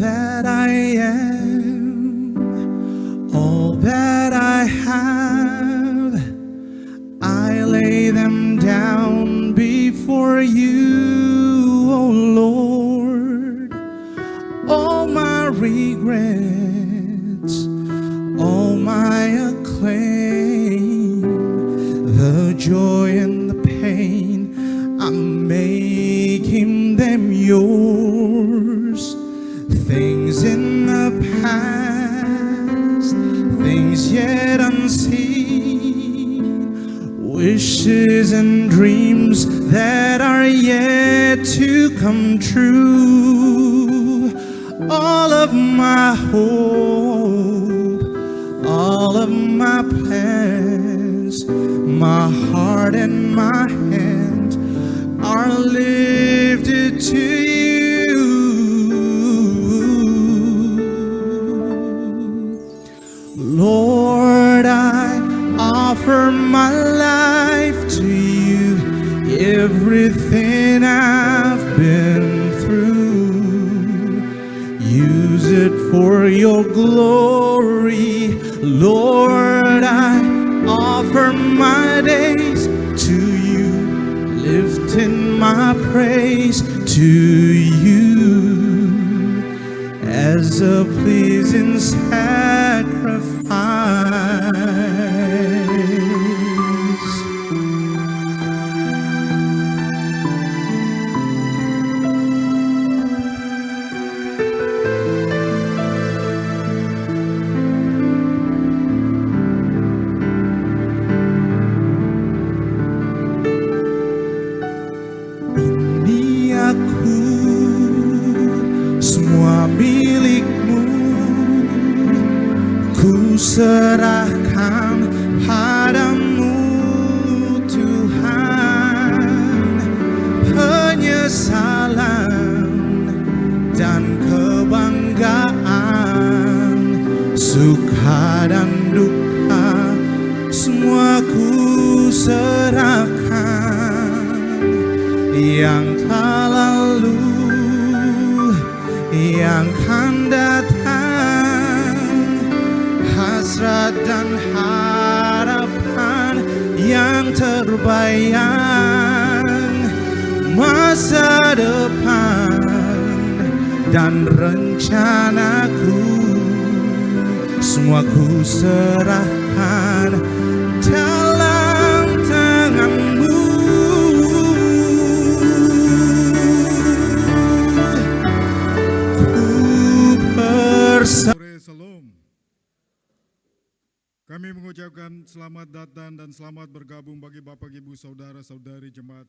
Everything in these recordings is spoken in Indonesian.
that I am, all that I have, I lay them down before you, O Lord. All my regrets, all my acclaim, the joy and the pain, I'm making them yours. Things in the past, things yet unseen, wishes and dreams that are yet to come true. All of my hope, all of my plans, my heart and my hand are lifted to you. Lord, I offer my life to you, everything I've been through. Use it for your glory. Lord, I offer my days to you, lifting my praise to you as a pleasing sacrifice. Ini aku semua milikmu, ku serahkan padamu Tuhan. Penyesalan dan kebanggaan, suka dan duka, semua ku serahkan. Yang telah lalu, yang akan datang, hasrat dan harapan yang terbayang, masa depan dan rencanaku, semua ku serahkan dalam tanganmu. Sore Salam. Kami mengucapkan selamat datang dan selamat bergabung bagi Bapak Ibu Saudara-saudari jemaat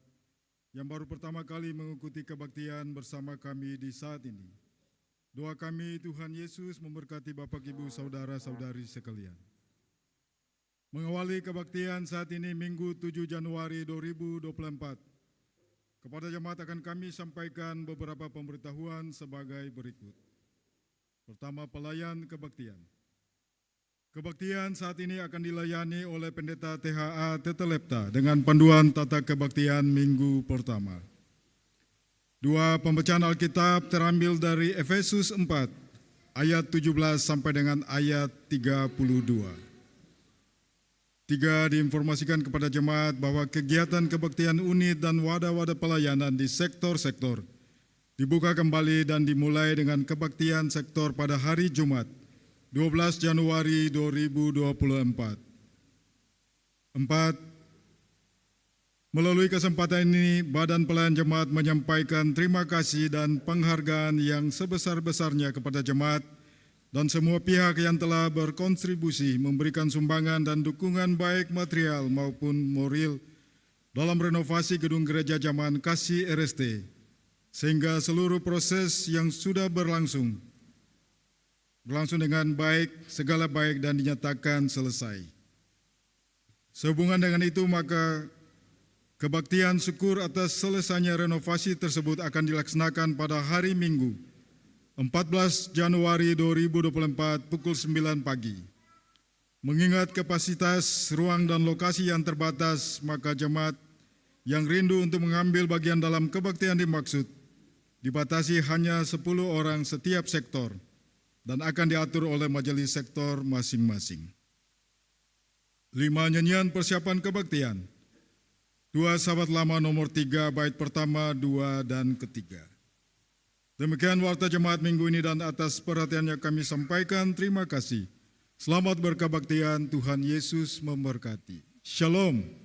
yang baru pertama kali mengikuti kebaktian bersama kami di saat ini. Doa kami Tuhan Yesus memberkati Bapak Ibu Saudara-saudari sekalian. Mengawali kebaktian saat ini Minggu 7 Januari 2024. Kepada jemaat akan kami sampaikan beberapa pemberitahuan sebagai berikut. Pertama, pelayan kebaktian. Kebaktian saat ini akan dilayani oleh Pendeta THA Tetelepta dengan panduan tata kebaktian minggu pertama. 2. Pembacaan Alkitab terambil dari Efesus 4 ayat 17 sampai dengan ayat 32. 3. Diinformasikan kepada jemaat bahwa kegiatan kebaktian unit dan wadah-wadah pelayanan di sektor-sektor dibuka kembali dan dimulai dengan kebaktian sektor pada hari Jumat, 12 Januari 2024. 4. Melalui kesempatan ini, Badan Pelayan Jemaat menyampaikan terima kasih dan penghargaan yang sebesar-besarnya kepada jemaat dan semua pihak yang telah berkontribusi memberikan sumbangan dan dukungan baik material maupun moral dalam renovasi gedung gereja Zaman Kasih RST, sehingga seluruh proses yang sudah berlangsung dengan baik, segala baik dan dinyatakan selesai. Sehubungan dengan itu, maka kebaktian syukur atas selesainya renovasi tersebut akan dilaksanakan pada hari Minggu, 14 Januari 2024 pukul 9 pagi. Mengingat kapasitas ruang dan lokasi yang terbatas, maka jemaat yang rindu untuk mengambil bagian dalam kebaktian dimaksud dibatasi hanya 10 orang setiap sektor dan akan diatur oleh majelis sektor masing-masing. 5 nyanyian persiapan kebaktian. 2 Sahabat Lama nomor 3 bait pertama, 2 dan ketiga. Demikian warta jemaat minggu ini dan atas perhatiannya kami sampaikan terima kasih. Selamat berkebaktian, Tuhan Yesus memberkati. Shalom.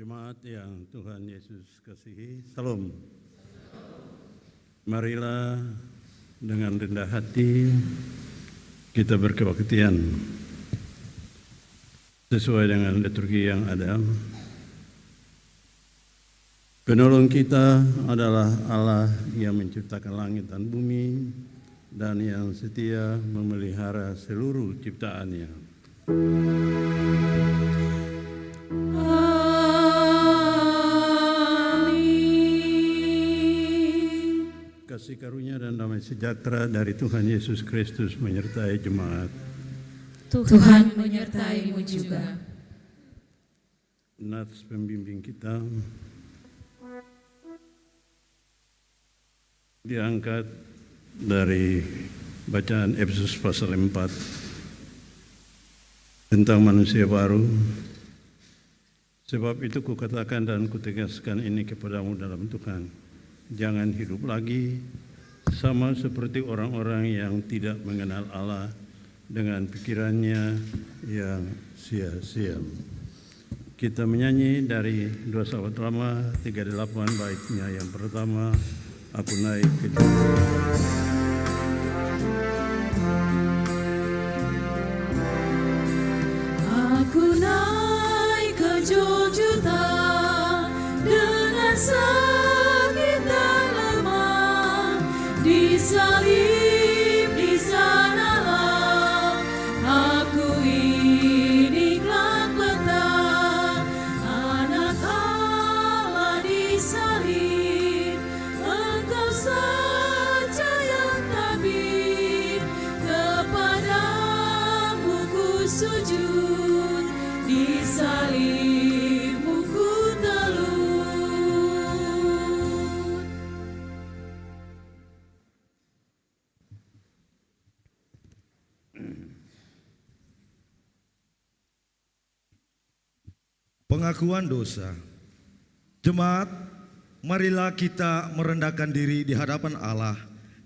Jemaat yang Tuhan Yesus kasihi, salam. Marilah dengan rendah hati kita berkebaktian sesuai dengan liturgi yang ada. Penolong kita adalah Allah yang menciptakan langit dan bumi dan yang setia memelihara seluruh ciptaannya. Kasih karunia dan damai sejahtera dari Tuhan Yesus Kristus menyertai jemaat. Tuhan menyertai-Mu juga. Nats pembimbing kita diangkat dari bacaan Efesus pasal 4 tentang manusia baru. Sebab itu kukatakan dan kutegaskan ini kepadamu dalam Tuhan. Jangan hidup lagi sama seperti orang-orang yang tidak mengenal Allah dengan pikirannya yang sia-sia. Kita menyanyi dari 2 Sahabat Lama 38 baitnya yang pertama, Aku naik ke Aku naik ke Juljutan. sakit dan lemah, disalib di sanalah aku ini kelak betah. Anak Allah disalib, Engkau saja yang tabib. Kepadamu ku sujud, disalibmu ku telut. Pengakuan dosa. Jemaat, marilah kita merendahkan diri di hadapan Allah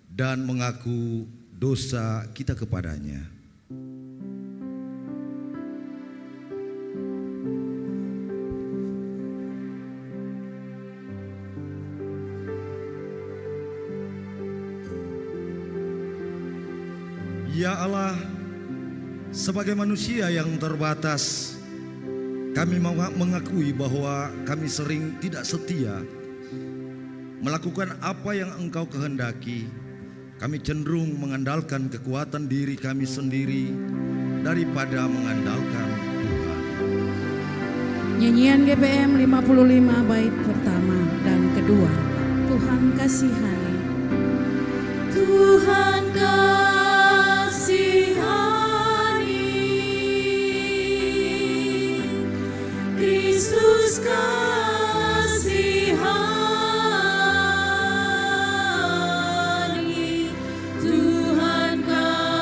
dan mengaku dosa kita kepadanya. Ya Allah, sebagai manusia yang terbatas, kami mengakui bahwa kami sering tidak setia melakukan apa yang Engkau kehendaki. Kami cenderung mengandalkan kekuatan diri kami sendiri daripada mengandalkan Tuhan. Nyanyian GPM 55 bait pertama dan kedua. Tuhan kasihani. Tuhan kasihani, Kristus kasihani, Tuhan kasihani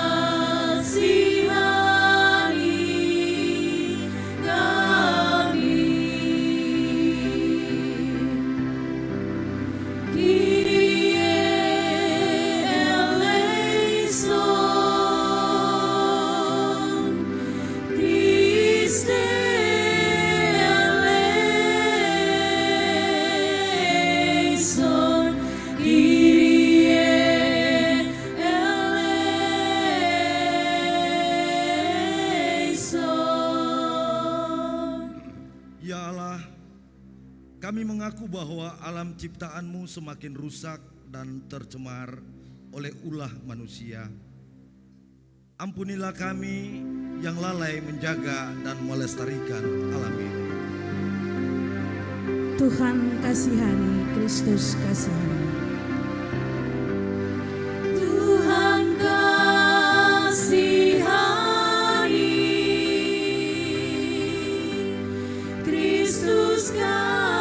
kami. Kyrie eleison, Christe eleison, Kyrie eleison. Ya Allah, kami mengaku bahwa alam ciptaan-Mu semakin rusak dan tercemar oleh ulah manusia. Ampunilah kami yang lalai menjaga dan melestarikan alam ini. Tuhan kasihani, Kristus kasihani. Tuhan kasihani, Kristus kasihani,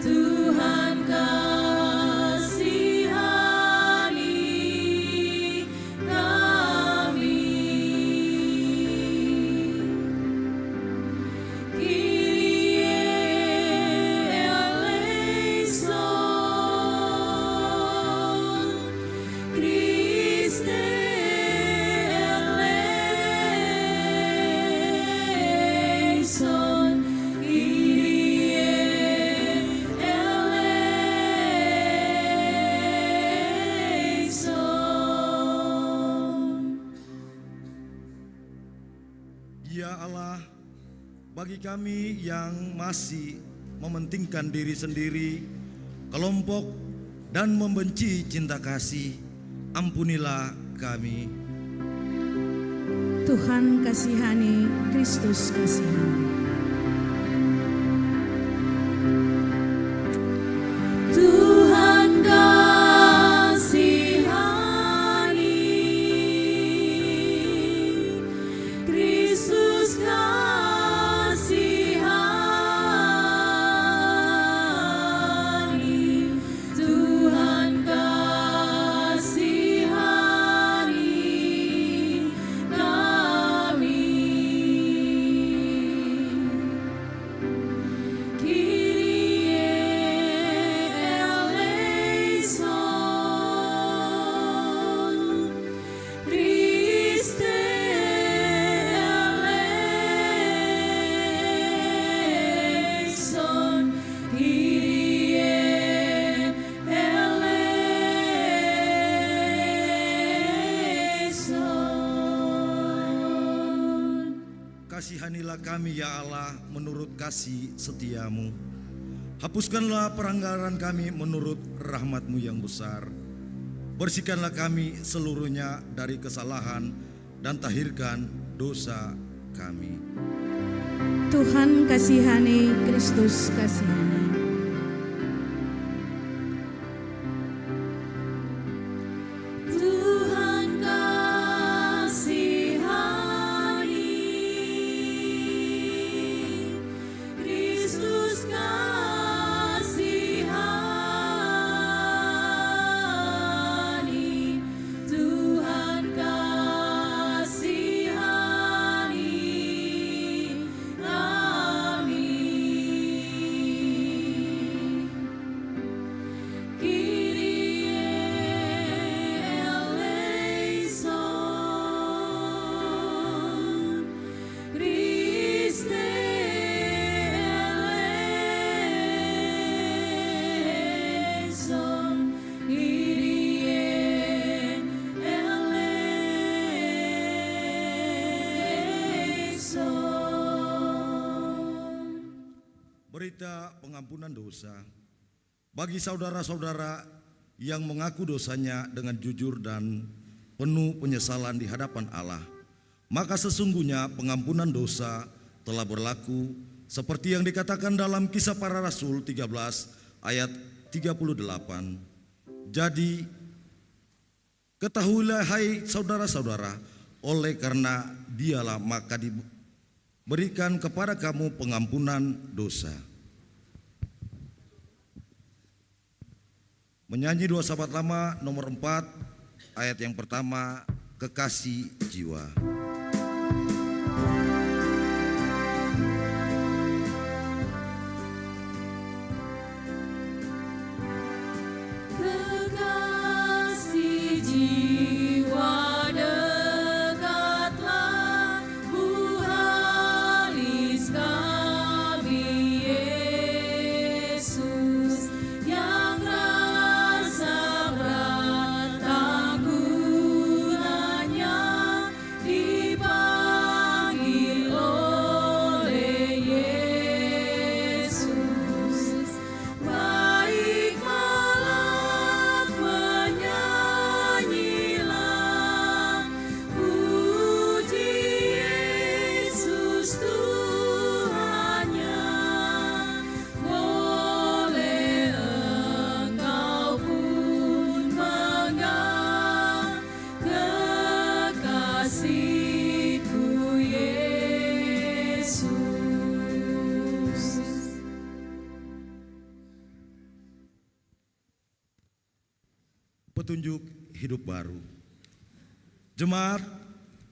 Tuhan kasihani kami. Kyrie eleison, Christe eleison, Kyrie eleison. Ya Allah, bagi kami yang masih mementingkan diri sendiri, kelompok, dan membenci cinta kasih, ampunilah kami. Tuhan kasihani, Kristus kasihani. Tuhan kasihani, Kristus kasihani, Tuhan kasihani kami. Ampunilah kami ya Allah menurut kasih setiamu. Hapuskanlah pelanggaran kami menurut rahmat-Mu yang besar. Bersihkanlah kami seluruhnya dari kesalahan dan tahirkan dosa kami. Tuhan kasihani, Kristus kasihani. Tuhan kasihani, Kristus kasihani, Tuhan kasihani, amin. Kyrie eleison, Christe eleison, Kyrie eleison. Berita pengampunan dosa bagi saudara-saudara yang mengaku dosanya dengan jujur dan penuh penyesalan di hadapan Allah. Maka sesungguhnya pengampunan dosa telah berlaku seperti yang dikatakan dalam Kisah Para Rasul 13 ayat 38. Jadi ketahuilah hai saudara-saudara, oleh karena dialah maka diberikan kepada kamu pengampunan dosa. Menyanyi dua sahabat lama nomor 4 ayat yang pertama, kekasih jiwa. Kekasih jiwa dekatlah, buhalis kami Yesus yang rasa berat tanggungannya dipanggil oleh Yesus. Baik malam menyanyilah, puji Yesus Tuhannya. Boleh engkau pun megang kekasihku Yesus. Petunjuk hidup baru. Jemaat,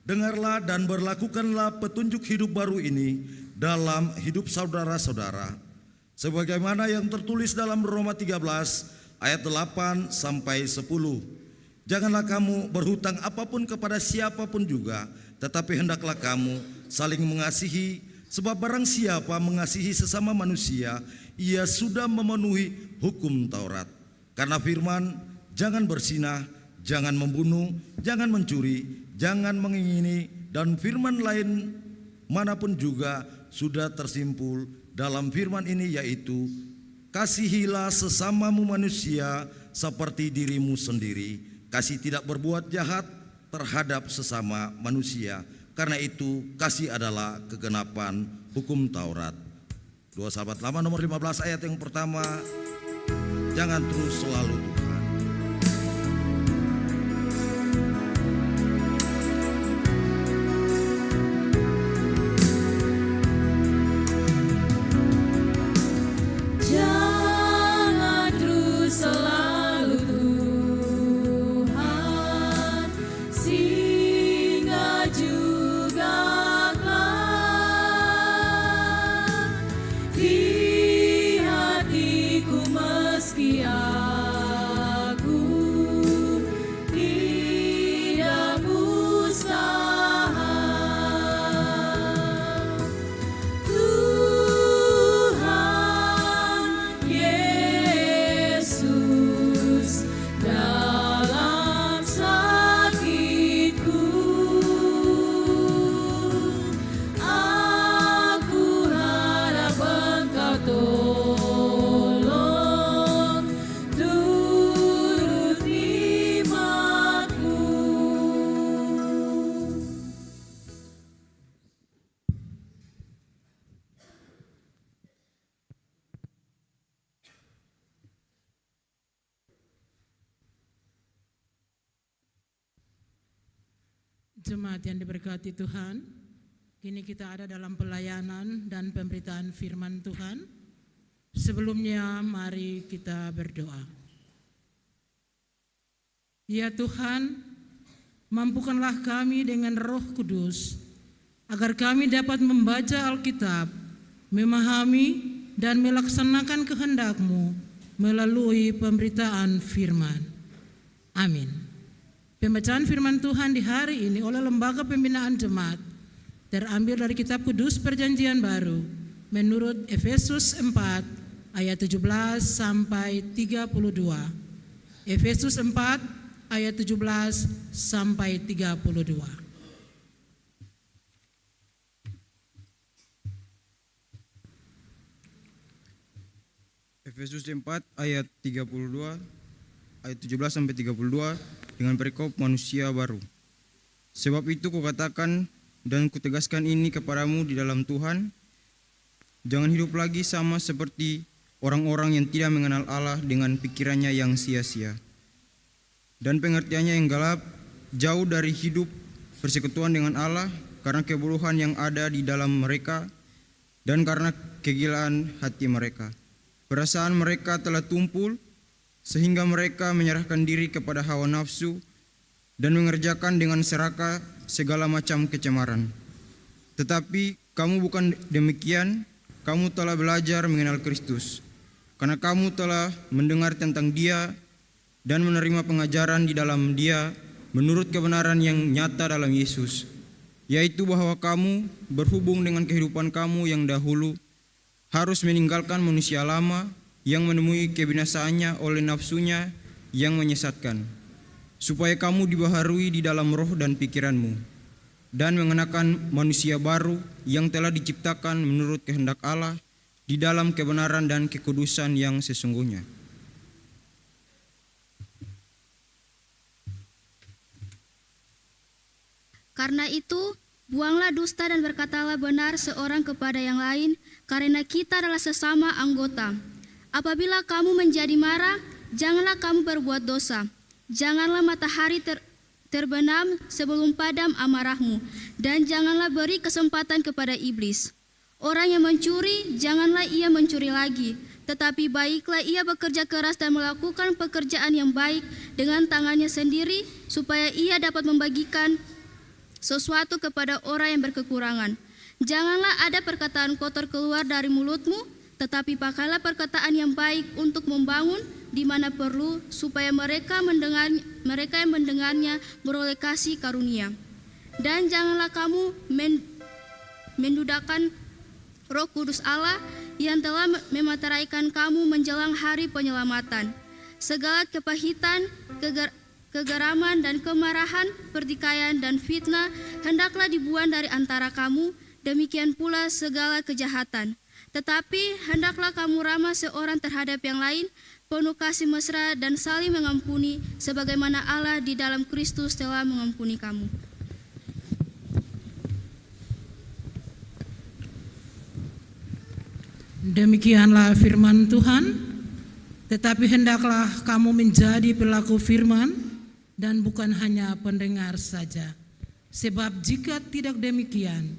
dengarlah dan berlakukanlah petunjuk hidup baru ini dalam hidup saudara-saudara, sebagaimana yang tertulis dalam Roma 13 ayat 8 sampai 10. Janganlah kamu berhutang apapun kepada siapapun juga, tetapi hendaklah kamu saling mengasihi, sebab barang siapa mengasihi sesama manusia, ia sudah memenuhi hukum Taurat. Karena firman, jangan berzinah, jangan membunuh, jangan mencuri, jangan mengingini, dan firman lain manapun juga sudah tersimpul dalam firman ini, yaitu kasihilah sesamamu manusia seperti dirimu sendiri. Kasih tidak berbuat jahat terhadap sesama manusia. Karena itu kasih adalah kegenapan hukum Taurat. 2 Sahabat Lama nomor 15 ayat yang pertama, jangan terus selalu Tuhan. Jangan terus selalu Tuhan, singgah juga kelak di hatiku meski Jemaat yang diberkati Tuhan, kini kita ada dalam pelayanan dan pemberitaan firman Tuhan. Sebelumnya mari kita berdoa. Ya Tuhan, mampukanlah kami dengan Roh Kudus, agar kami dapat membaca Alkitab, memahami dan melaksanakan kehendak-Mu melalui pemberitaan firman. Amin. Pembacaan firman Tuhan di hari ini oleh Lembaga Pembinaan Jemaat terambil dari Kitab Kudus Perjanjian Baru menurut Efesus 4 ayat 17 sampai 32. Efesus 4 ayat 17 sampai 32. Efesus 4 ayat 32 ayat 17 sampai 32 dengan perikop manusia baru. Sebab itu kukatakan dan kutegaskan ini kepadamu di dalam Tuhan, jangan hidup lagi sama seperti orang-orang yang tidak mengenal Allah dengan pikirannya yang sia-sia dan pengertiannya yang gelap, jauh dari hidup persekutuan dengan Allah karena kebodohan yang ada di dalam mereka dan karena kegilaan hati mereka. Perasaan mereka telah tumpul sehingga mereka menyerahkan diri kepada hawa nafsu dan mengerjakan dengan serakah segala macam kecemaran. Tetapi kamu bukan demikian, kamu telah belajar mengenal Kristus, karena kamu telah mendengar tentang Dia dan menerima pengajaran di dalam Dia menurut kebenaran yang nyata dalam Yesus, yaitu bahwa kamu berhubung dengan kehidupan kamu yang dahulu harus meninggalkan manusia lama yang menemui kebinasaannya oleh nafsunya yang menyesatkan, supaya kamu dibaharui di dalam roh dan pikiranmu, dan mengenakan manusia baru yang telah diciptakan menurut kehendak Allah di dalam kebenaran dan kekudusan yang sesungguhnya. Karena itu, buanglah dusta dan berkatalah benar seorang kepada yang lain, karena kita adalah sesama anggota. Apabila kamu menjadi marah, janganlah kamu berbuat dosa. Janganlah matahari terbenam sebelum padam amarahmu, dan janganlah beri kesempatan kepada iblis. Orang yang mencuri, janganlah ia mencuri lagi, tetapi baiklah ia bekerja keras dan melakukan pekerjaan yang baik dengan tangannya sendiri, supaya ia dapat membagikan sesuatu kepada orang yang berkekurangan. Janganlah ada perkataan kotor keluar dari mulutmu, tetapi pakailah perkataan yang baik untuk membangun di mana perlu, supaya mereka yang mendengarnya beroleh kasih karunia. Dan janganlah kamu mendudahkan Roh Kudus Allah yang telah memeteraikan kamu menjelang hari penyelamatan. Segala kepahitan, kegeraman dan kemarahan, pertikaian dan fitnah hendaklah dibuang dari antara kamu, demikian pula segala kejahatan. Tetapi hendaklah kamu ramah seorang terhadap yang lain, penuh kasih mesra dan saling mengampuni, sebagaimana Allah di dalam Kristus telah mengampuni kamu. Demikianlah firman Tuhan. Tetapi hendaklah kamu menjadi pelaku firman dan bukan hanya pendengar saja. Sebab jika tidak demikian,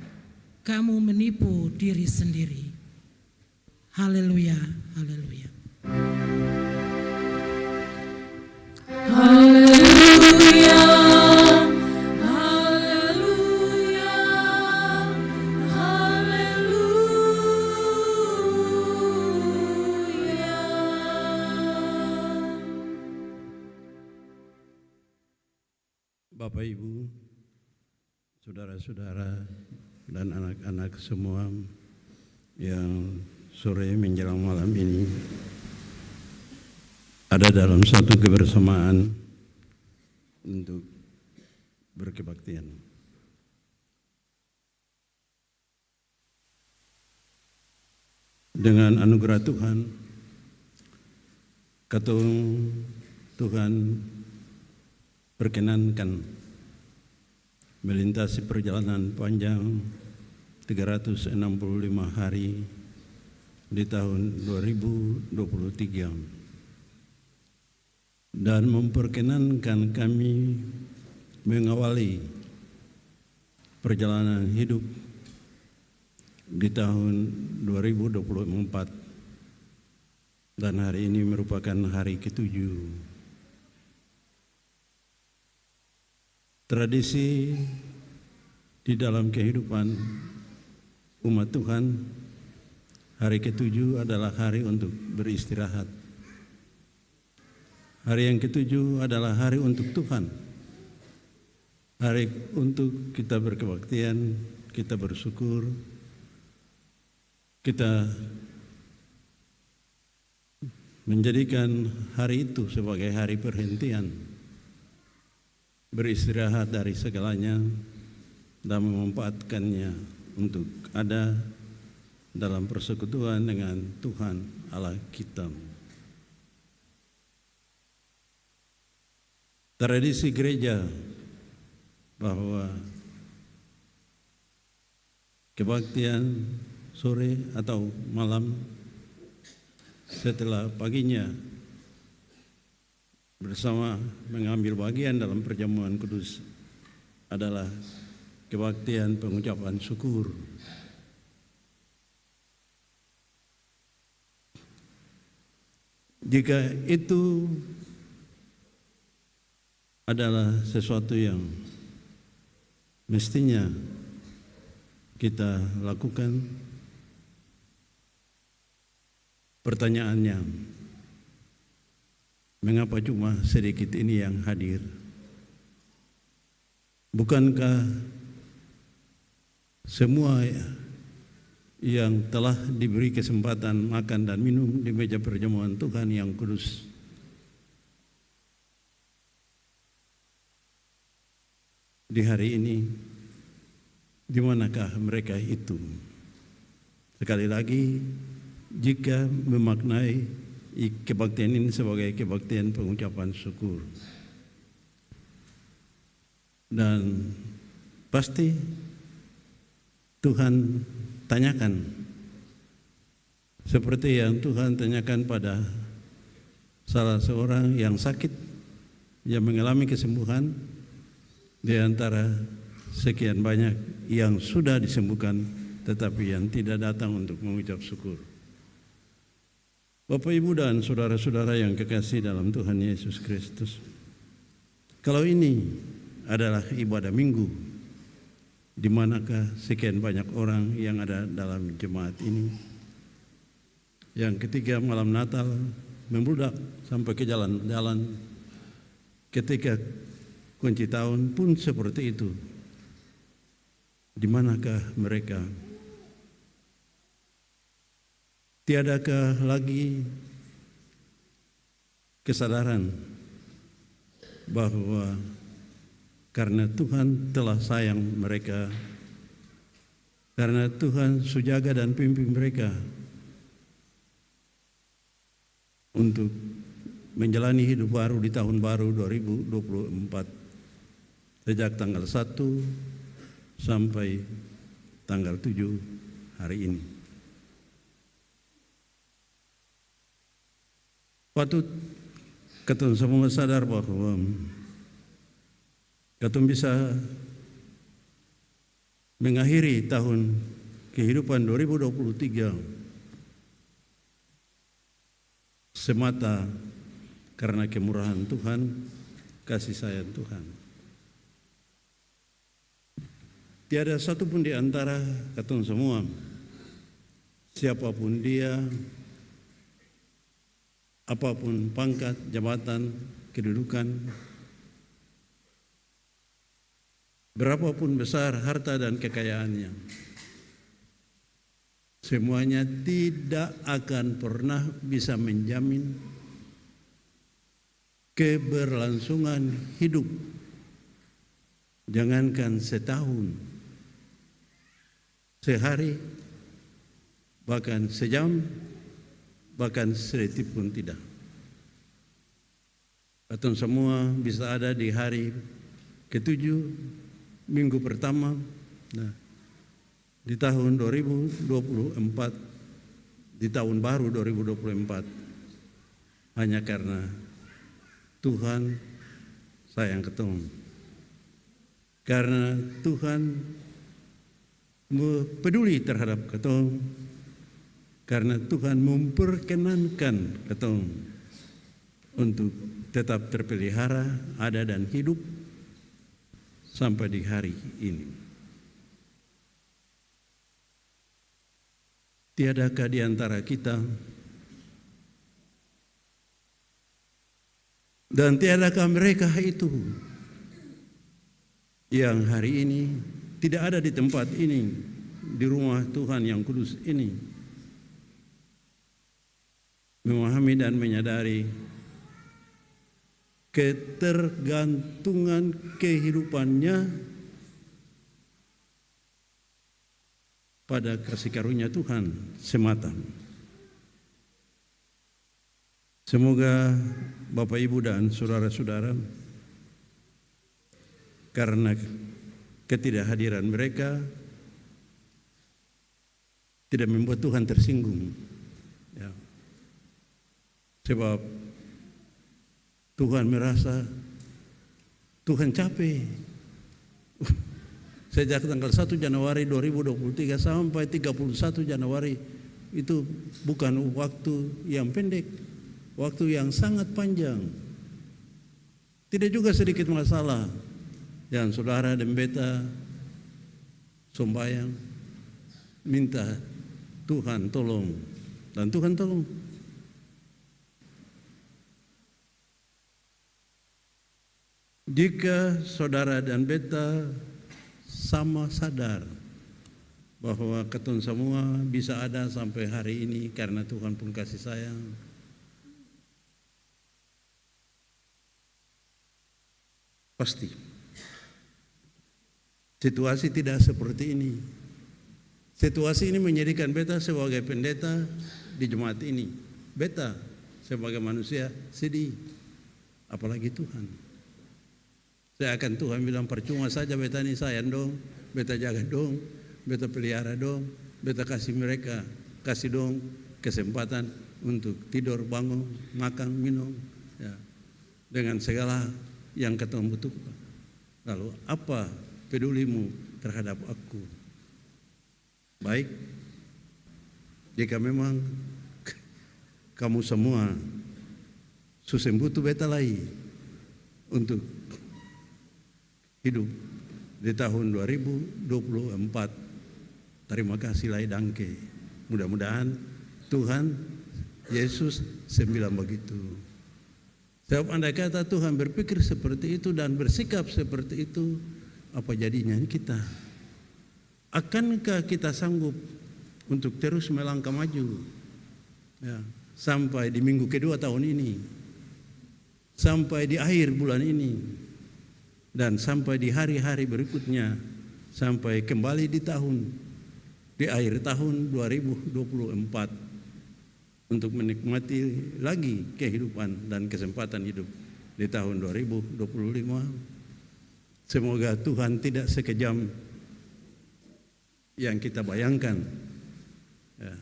kamu menipu diri sendiri. Haleluya, haleluya. Haleluya, haleluya, haleluya. Bapak Ibu, saudara-saudara dan anak-anak semua yang sore menjelang malam ini ada dalam satu kebersamaan untuk berkebaktian. Dengan anugerah Tuhan, Tuhan perkenankan melintasi perjalanan panjang 365 hari di tahun 2023 dan memperkenankan kami mengawali perjalanan hidup di tahun 2024 dan hari ini merupakan hari ke-7. Tradisi di dalam kehidupan umat Tuhan, hari ke-7 adalah hari untuk beristirahat. Hari yang ke-7 adalah hari untuk Tuhan. Hari untuk kita berkebaktian, kita bersyukur, kita menjadikan hari itu sebagai hari perhentian, beristirahat dari segalanya dan memanfaatkannya untuk ada dalam persekutuan dengan Tuhan Allah kita. Tradisi gereja bahwa kebaktian sore atau malam setelah paginya bersama mengambil bagian dalam perjamuan kudus adalah kebaktian pengucapan syukur. Jika itu adalah sesuatu yang mestinya kita lakukan, pertanyaannya, mengapa cuma sedikit ini yang hadir? Bukankah semua yang telah diberi kesempatan makan dan minum di meja perjamuan Tuhan yang kudus di hari ini, di manakah mereka itu? Sekali lagi, jika memaknai kebaktian ini sebagai kebaktian pengucapan syukur, dan pasti Tuhan tanyakan seperti yang Tuhan tanyakan pada salah seorang yang sakit, yang mengalami kesembuhan di antara sekian banyak yang sudah disembuhkan tetapi yang tidak datang untuk mengucap syukur. Bapak, Ibu, dan saudara-saudara yang kekasih dalam Tuhan Yesus Kristus, kalau ini adalah ibadah minggu, di manakah sekian banyak orang yang ada dalam jemaat ini yang ketika malam Natal membludak sampai ke jalan-jalan, ketika kunci tahun pun seperti itu. Di manakah mereka? Tiadakah lagi kesadaran bahwa karena Tuhan telah sayang mereka, karena Tuhan sujaga dan pimpin mereka untuk menjalani hidup baru di tahun baru 2024, sejak tanggal 1 sampai tanggal 7 hari ini. Patut katong semua sadar bahwa katong bisa mengakhiri tahun kehidupan 2023 semata karena kemurahan Tuhan, kasih sayang Tuhan. Tiada satu pun di antara katong semua, siapapun dia, apapun pangkat, jabatan, kedudukan, berapapun besar harta dan kekayaannya, semuanya tidak akan pernah bisa menjamin keberlangsungan hidup. Jangankan setahun, sehari, bahkan sejam, bahkan sedetik pun tidak. Katong semua bisa ada di hari ke-7, minggu pertama, di tahun 2024, di tahun baru 2024, hanya karena Tuhan sayang ketong. Karena Tuhan peduli terhadap ketong, karena Tuhan memperkenankan ketong untuk tetap terpelihara, ada dan hidup sampai di hari ini. Tiadakah di antara kita dan tiadakah mereka itu yang hari ini tidak ada di tempat ini, di rumah Tuhan yang kudus ini, memahami dan menyadari ketergantungan kehidupannya pada kasih karunia Tuhan semata. Semoga Bapak, Ibu, dan saudara-saudara, karena ketidakhadiran mereka tidak membuat Tuhan tersinggung, ya. Sebab Tuhan merasa Tuhan capek. Sejak tanggal 1 Januari 2023 sampai 31 Januari itu bukan waktu yang pendek, waktu yang sangat panjang. Tidak juga sedikit masalah yang saudara dan beta sembahyang minta Tuhan tolong, dan Tuhan tolong. Jika saudara dan beta sama sadar bahwa ketun semua bisa ada sampai hari ini karena Tuhan pun kasih sayang, pasti situasi tidak seperti ini. Situasi ini menjadikan beta sebagai pendeta di jemaat ini, beta sebagai manusia sedih, apalagi Tuhan. Saya akan Tuhan bilang percuma saja beta ini sayang dong, beta jaga dong, beta pelihara dong, beta kasih mereka, kasih dong kesempatan untuk tidur, bangun, makan, minum, ya, dengan segala yang ketemu butuhkan. Lalu apa pedulimu terhadap aku? Baik, jika memang kamu semua susah butuh beta lagi untuk hidup di tahun 2024. Terima kasih lai dangke. Mudah-mudahan Tuhan Yesus sembilan begitu. Sebab andai kata Tuhan berpikir seperti itu dan bersikap seperti itu, apa jadinya kita? Akankah kita sanggup untuk terus melangkah maju, ya, sampai di minggu kedua tahun ini, sampai di akhir bulan ini, dan sampai di hari-hari berikutnya, sampai kembali di akhir tahun 2024 untuk menikmati lagi kehidupan dan kesempatan hidup di tahun 2025. Semoga Tuhan tidak sekejam yang kita bayangkan, ya.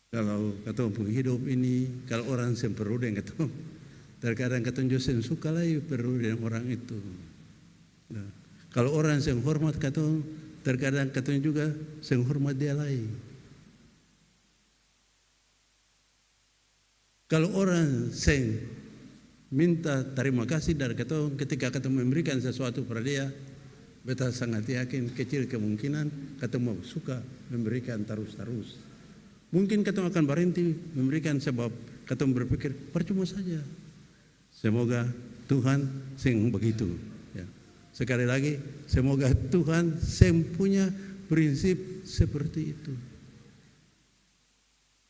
Kalau ketemu hidup ini, kalau orang semperudeng ketemu, terkadang ketunjuk sen suka lagi perlu dengan orang itu. Nah, kalau orang yang hormat ketemu, terkadang ketunjuk juga yang hormat dia lagi. Kalau orang yang minta terima kasih dari ketemu, ketika ketemu memberikan sesuatu pada dia, beta sangat yakin kecil kemungkinan ketemu suka memberikan terus-terus. Mungkin ketemu akan berhenti memberikan sebab ketemu berpikir percuma saja. Semoga Tuhan sing begitu, ya. Sekali lagi, semoga Tuhan sing punya prinsip seperti itu.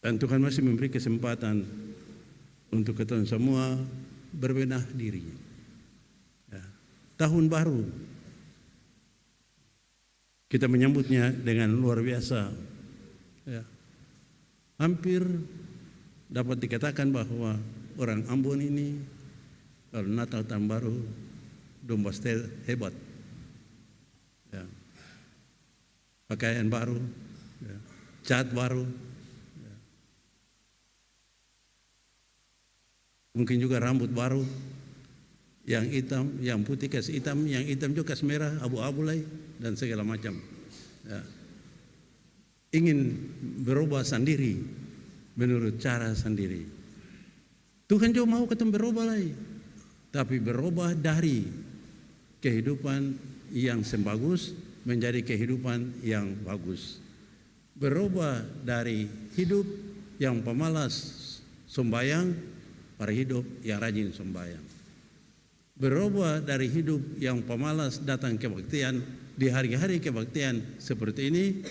Dan Tuhan masih memberi kesempatan untuk kita semua berbenah diri, ya. Tahun baru kita menyambutnya dengan luar biasa, ya. Hampir dapat dikatakan bahwa orang Ambon ini kalau Natal tahun baru domba stel hebat, ya. Pakaian baru, ya. Cat baru, ya. Mungkin juga rambut baru yang hitam, yang putih kasih hitam, yang hitam juga kasih merah, abu-abu lagi, dan segala macam. Ya. Ingin berubah sendiri menurut cara sendiri. Tuhan juga mau ketemu berubah lagi, tapi berubah dari kehidupan yang sembagus menjadi kehidupan yang bagus. Berubah dari hidup yang pemalas sembahyang pada hidup yang rajin sembahyang. Berubah dari hidup yang pemalas datang kebaktian di hari-hari kebaktian seperti ini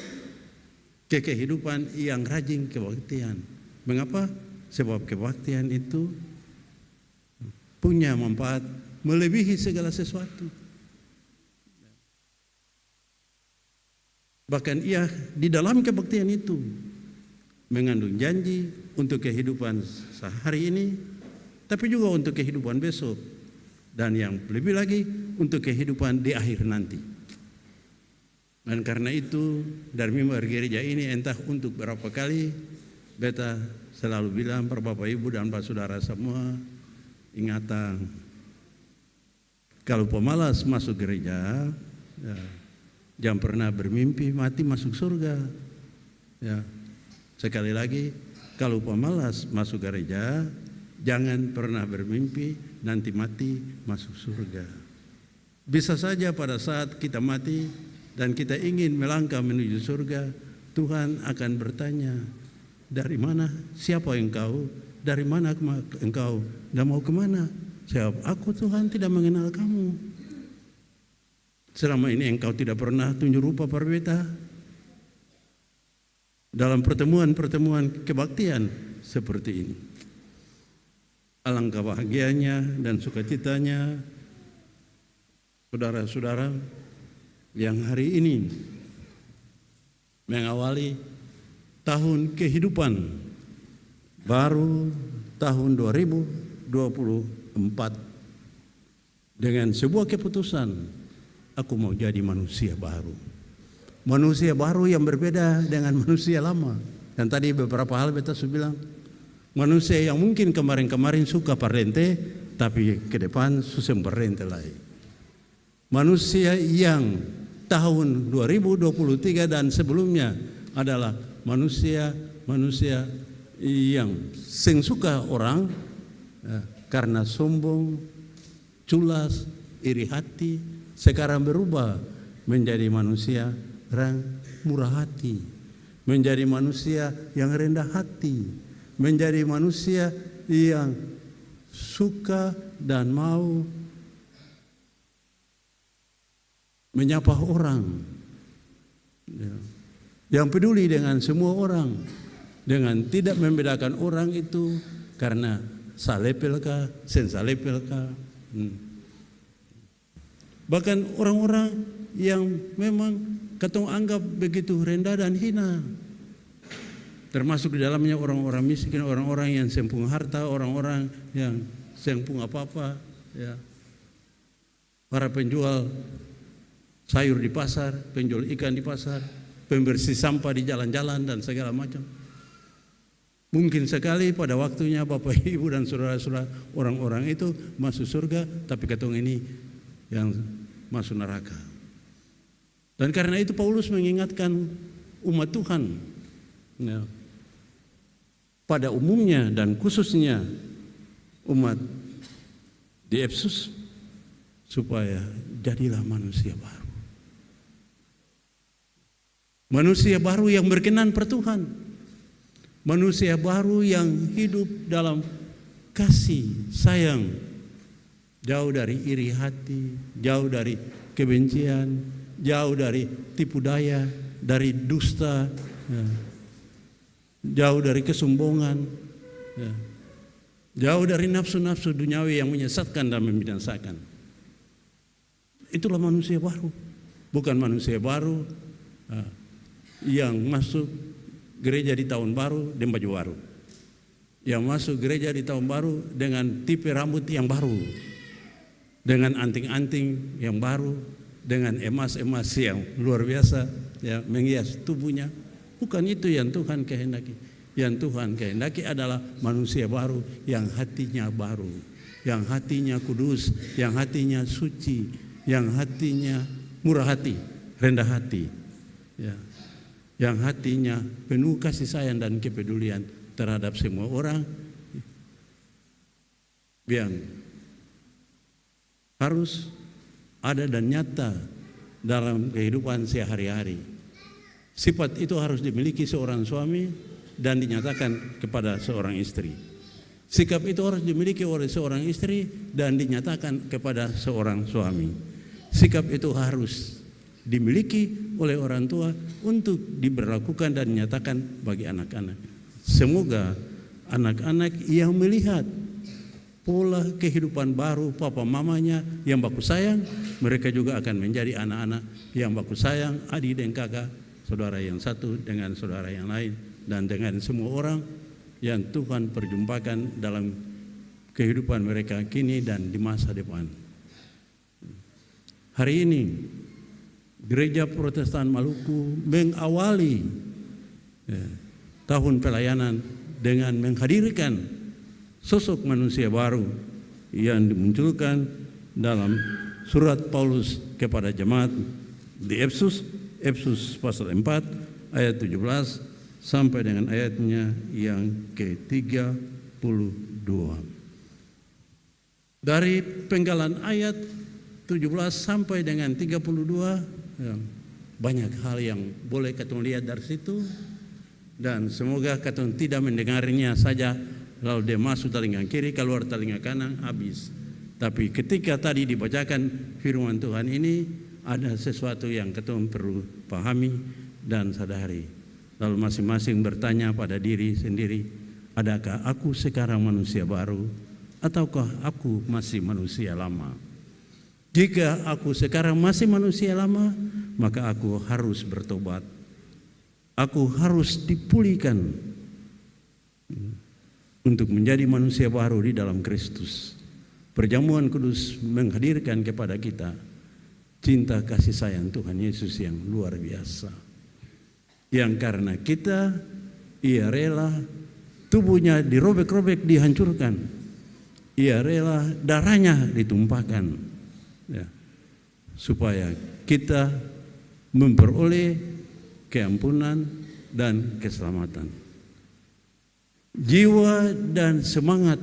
ke kehidupan yang rajin kebaktian. Mengapa? Sebab kebaktian itu punya manfaat melebihi segala sesuatu. Bahkan ia di dalam kebaktian itu mengandung janji untuk kehidupan sehari ini, tapi juga untuk kehidupan besok, dan yang lebih lagi untuk kehidupan di akhir nanti. Dan karena itu dari mimbar gereja ini entah untuk berapa kali beta selalu bilang para Bapak Ibu dan Pak Saudara semua, ingatan kalau pemalas masuk gereja, ya, jangan pernah bermimpi mati masuk surga. Ya. Sekali lagi, kalau pemalas masuk gereja, jangan pernah bermimpi nanti mati masuk surga. Bisa saja pada saat kita mati dan kita ingin melangkah menuju surga, Tuhan akan bertanya, dari mana, siapa engkau, dari mana engkau, dan mau kemana? Sebab aku Tuhan tidak mengenal kamu. Selama ini engkau tidak pernah tunjuk rupa pada beta. Dalam pertemuan-pertemuan kebaktian seperti ini. Alangkah bahagianya dan sukacitanya saudara-saudara yang hari ini mengawali tahun kehidupan baru tahun 2024 dengan sebuah keputusan, aku mau jadi manusia baru. Manusia baru yang berbeda dengan manusia lama. Dan tadi beberapa hal beta sudah bilang, manusia yang mungkin kemarin-kemarin suka parlente, tapi ke depan susah parlente lagi. Manusia yang tahun 2023 dan sebelumnya adalah manusia yang sing suka orang karena sombong, culas, iri hati, sekarang berubah menjadi manusia yang murah hati, menjadi manusia yang rendah hati, menjadi manusia yang suka dan mau menyapa orang, yang peduli dengan semua orang, dengan tidak membedakan orang itu karena salepelkah, sensalepelkah. Bahkan orang-orang yang memang katong anggap begitu rendah dan hina, termasuk di dalamnya orang-orang miskin, orang-orang yang sempung harta, orang-orang yang sempung apa-apa, ya. Para penjual sayur di pasar, penjual ikan di pasar, pembersih sampah di jalan-jalan dan segala macam. Mungkin sekali pada waktunya Bapak Ibu dan saudara-saudara orang-orang itu masuk surga, tapi katong ini yang masuk neraka. Dan karena itu Paulus mengingatkan umat Tuhan, ya, pada umumnya dan khususnya umat di Efesus, supaya jadilah manusia baru. Manusia baru yang berkenan per Tuhan. Manusia baru yang hidup dalam kasih, sayang, jauh dari iri hati, jauh dari kebencian, jauh dari tipu daya, dari dusta, ya, jauh dari kesombongan, ya, jauh dari nafsu-nafsu duniawi yang menyesatkan dan membinasakan. Itulah manusia baru, bukan manusia baru yang masuk gereja di tahun baru dengan baju baru, yang masuk gereja di tahun baru dengan tipe rambut yang baru, dengan anting-anting yang baru, dengan emas-emas yang luar biasa, ya, menghias tubuhnya. Bukan itu yang Tuhan kehendaki. Yang Tuhan kehendaki adalah manusia baru yang hatinya baru, yang hatinya kudus, yang hatinya suci, yang hatinya murah hati, rendah hati, ya, yang hatinya penuh kasih sayang dan kepedulian terhadap semua orang, yang harus ada dan nyata dalam kehidupan sehari-hari. Sifat itu harus dimiliki seorang suami dan dinyatakan kepada seorang istri. Sikap itu harus dimiliki oleh seorang istri dan dinyatakan kepada seorang suami. Sikap itu harus dimiliki oleh orang tua untuk diberlakukan dan dinyatakan bagi anak-anak. Semoga anak-anak yang melihat pola kehidupan baru papa mamanya yang baku sayang, mereka juga akan menjadi anak-anak yang baku sayang adik dan kakak, saudara yang satu dengan saudara yang lain, dan dengan semua orang yang Tuhan perjumpakan dalam kehidupan mereka kini dan di masa depan. Hari ini Gereja Protestan Maluku mengawali tahun pelayanan dengan menghadirkan sosok manusia baru yang dimunculkan dalam surat Paulus kepada jemaat di Efesus pasal 4 ayat 17 sampai dengan ayatnya yang ke-32. Dari penggalan ayat 17 sampai dengan 32, banyak hal yang boleh kita lihat dari situ, dan semoga kita tidak mendengarnya saja lalu dia masuk telinga kiri, keluar telinga kanan, habis. Tapi ketika tadi dibacakan firman Tuhan ini, ada sesuatu yang kita perlu pahami dan sadari. Lalu masing-masing bertanya pada diri sendiri, adakah aku sekarang manusia baru ataukah aku masih manusia lama? Jika aku sekarang masih manusia lama, maka aku harus bertobat. Aku harus dipulihkan untuk menjadi manusia baru di dalam Kristus. Perjamuan kudus menghadirkan kepada kita cinta kasih sayang Tuhan Yesus yang luar biasa. Yang karena kita, ia rela tubuhnya dirobek-robek, dihancurkan. Ia rela darahnya ditumpahkan, ya, supaya kita memperoleh keampunan dan keselamatan. Jiwa dan semangat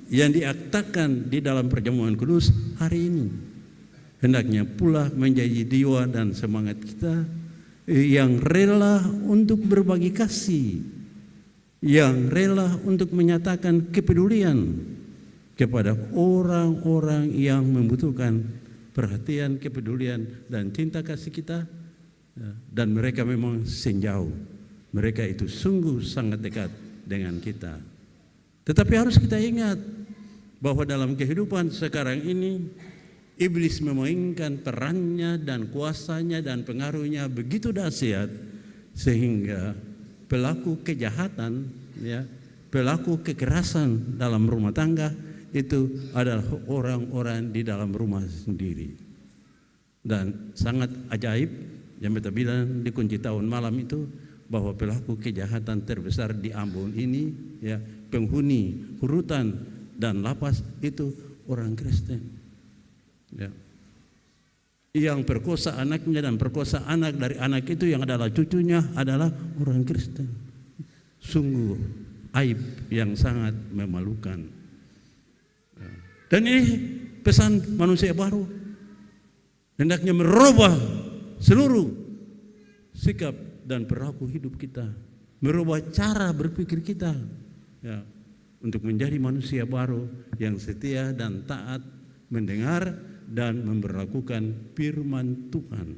yang diaktakan di dalam perjamuan kudus hari ini hendaknya pula menjadi jiwa dan semangat kita yang rela untuk berbagi kasih, yang rela untuk menyatakan kepedulian kepada orang-orang yang membutuhkan perhatian, kepedulian, dan cinta kasih kita. Dan mereka memang senjauh, mereka itu sungguh sangat dekat dengan kita. Tetapi harus kita ingat bahwa dalam kehidupan sekarang ini, iblis memainkan perannya dan kuasanya dan pengaruhnya begitu dahsyat sehingga pelaku kejahatan, ya, pelaku kekerasan dalam rumah tangga itu adalah orang-orang di dalam rumah sendiri. Dan sangat ajaib yang kita bilang di kunci tahun malam itu, bahwa pelaku kejahatan terbesar di Ambon ini, ya, penghuni hurutan dan lapas itu orang Kristen. Ya. Yang perkosa anaknya dan perkosa anak dari anak itu yang adalah cucunya adalah orang Kristen. Sungguh aib yang sangat memalukan. Ya. Dan ini pesan manusia baru, hendaknya merubah seluruh sikap dan perilaku hidup kita, merubah cara berpikir kita, ya, untuk menjadi manusia baru yang setia dan taat mendengar dan memberlakukan firman Tuhan.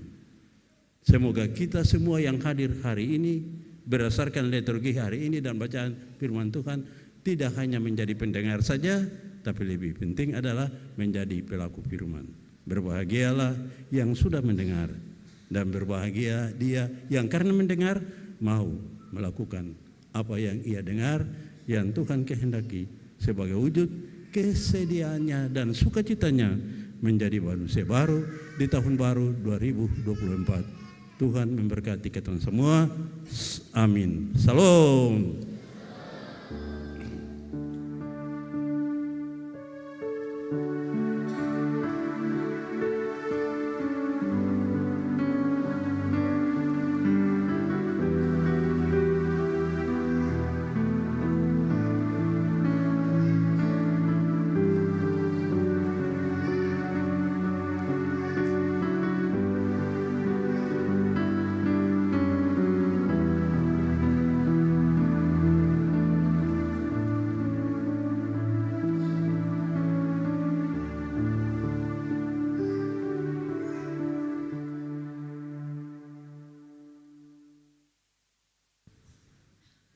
Semoga kita semua yang hadir hari ini berdasarkan liturgi hari ini dan bacaan firman Tuhan tidak hanya menjadi pendengar saja, tapi lebih penting adalah menjadi pelaku firman. Berbahagialah yang sudah mendengar, dan berbahagia dia yang karena mendengar mau melakukan apa yang ia dengar, yang Tuhan kehendaki sebagai wujud kesediaannya dan sukacitanya menjadi manusia baru di tahun baru 2024. Tuhan memberkati kita semua. Amin. Salam.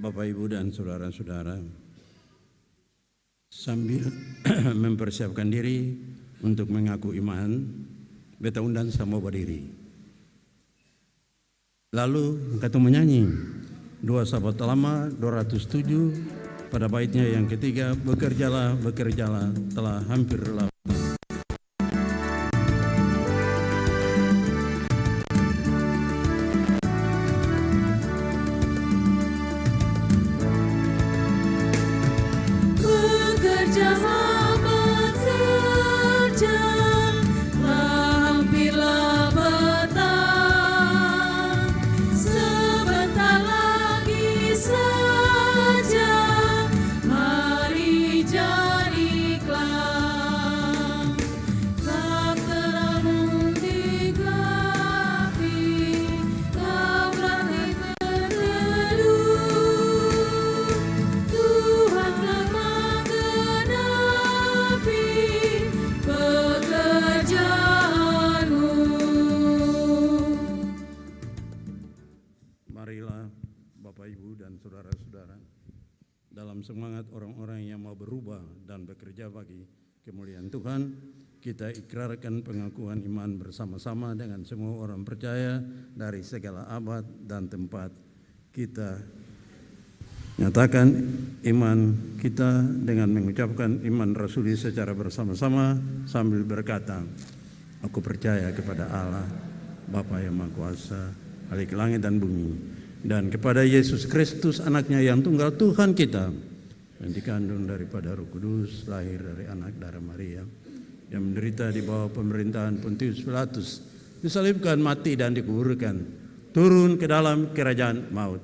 Bapak, Ibu, dan saudara-saudara, sambil mempersiapkan diri untuk mengaku iman, beta undang semua berdiri. Lalu kata menyanyi 2 Sahabat Lama 207 pada baitnya yang ketiga, bekerjalah, bekerjalah, telah hampir lelah. Bekerjalah, bekerja, hampirlah petang. Sebentar lagi saja, hari jadilah. Tak terang digelapi, tak berani berteduh. Tuhan telah menggenapi pekerjaanmu. Marilah Bapak, Ibu, dan saudara-saudara, dalam semangat orang-orang yang mau berubah dan bekerja bagi kemuliaan Tuhan, kita ikrarkan pengakuan iman bersama-sama dengan semua orang percaya dari segala abad dan tempat. Kita nyatakan iman kita dengan mengucapkan iman rasuli secara bersama-sama sambil berkata, aku percaya kepada Allah, Bapa yang Maha Kuasa, Khalik langit dan bumi, dan kepada Yesus Kristus anaknya yang tunggal Tuhan kita, yang dikandung daripada Roh Kudus, lahir dari anak darah Maria, yang menderita di bawah pemerintahan Pontius Pilatus, disalibkan, mati dan dikuburkan, turun ke dalam kerajaan maut.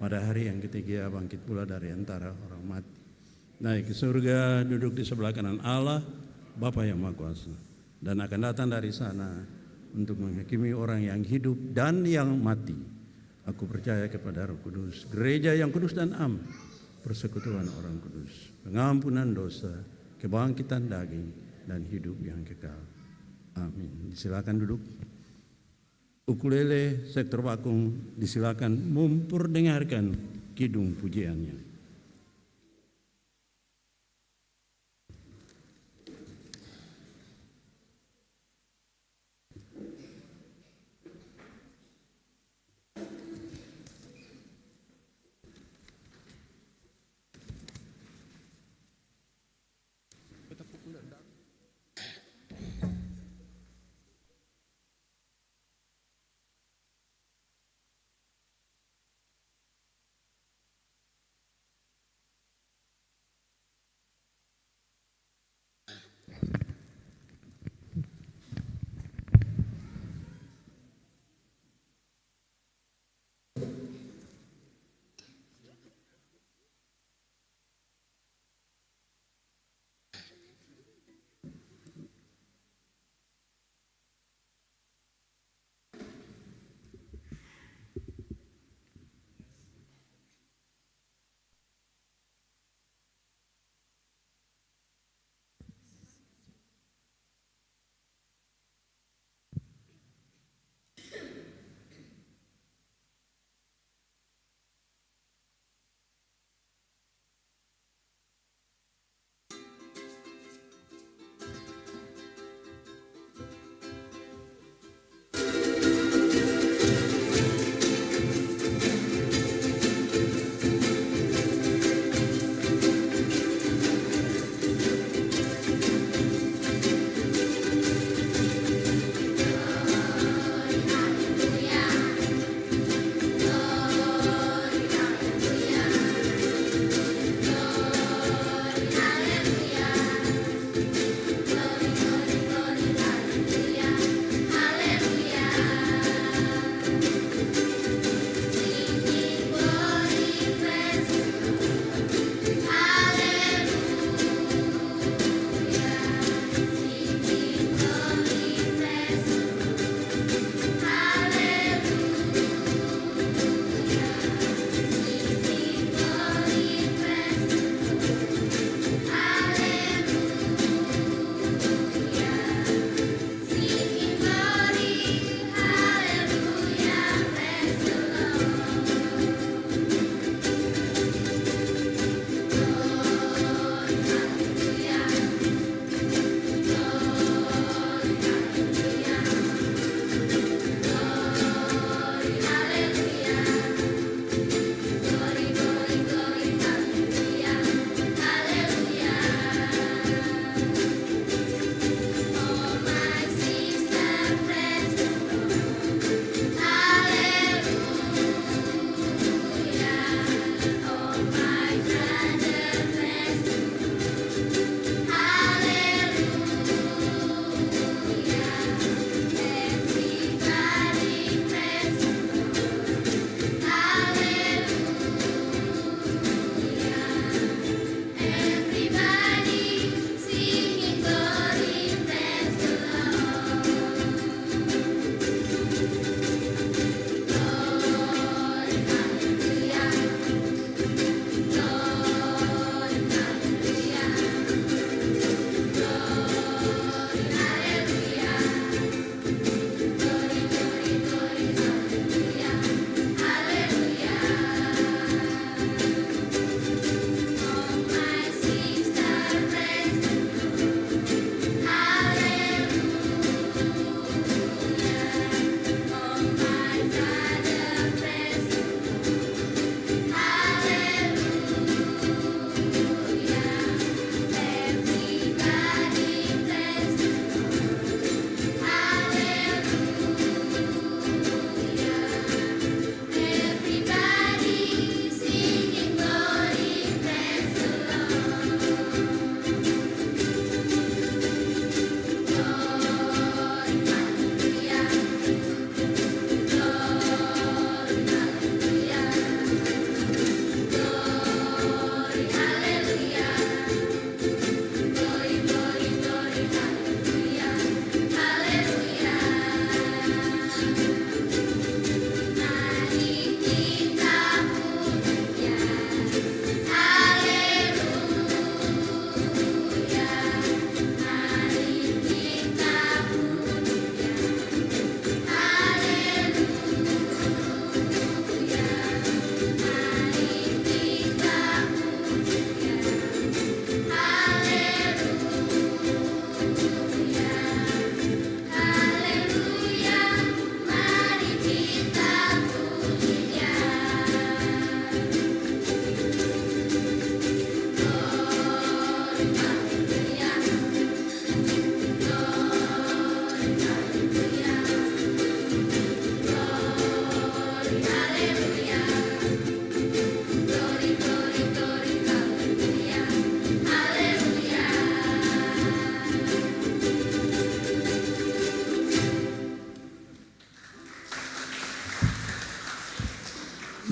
Pada hari yang ketiga bangkit pula dari antara orang mati, naik ke surga, duduk di sebelah kanan Allah, Bapa yang Maha Kuasa, dan akan datang dari sana untuk menghakimi orang yang hidup dan yang mati. Aku percaya kepada Roh Kudus, gereja yang kudus dan am, persekutuan orang kudus, pengampunan dosa, kebangkitan daging, dan hidup yang kekal. Amin. Silakan duduk. Ukulele sektor Bakung disilakan memperdengarkan kidung pujiannya.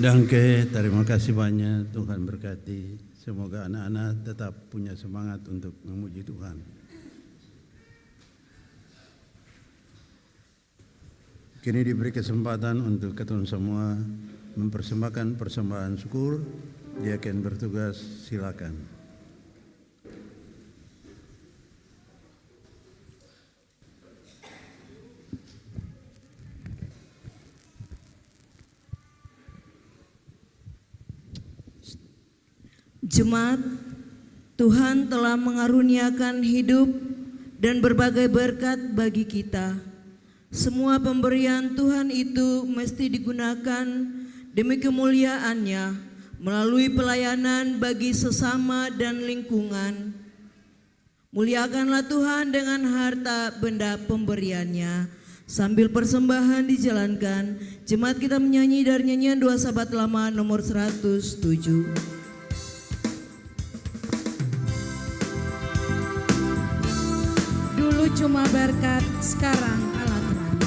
Danke, terima kasih banyak. Tuhan berkati. Semoga anak-anak tetap punya semangat untuk memuji Tuhan. Kini diberi kesempatan untuk ketua semua mempersembahkan persembahan syukur. Dia akan bertugas, silakan. Jemaat, Tuhan telah mengaruniakan hidup dan berbagai berkat bagi kita. Semua pemberian Tuhan itu mesti digunakan demi kemuliaan-Nya melalui pelayanan bagi sesama dan lingkungan. Muliakanlah Tuhan dengan harta benda pemberiannya. Sambil persembahan dijalankan, jemaat kita menyanyi dari nyanyian Doa Sahabat Lama nomor 107. Dulu cuma berkat, sekarang alat terang.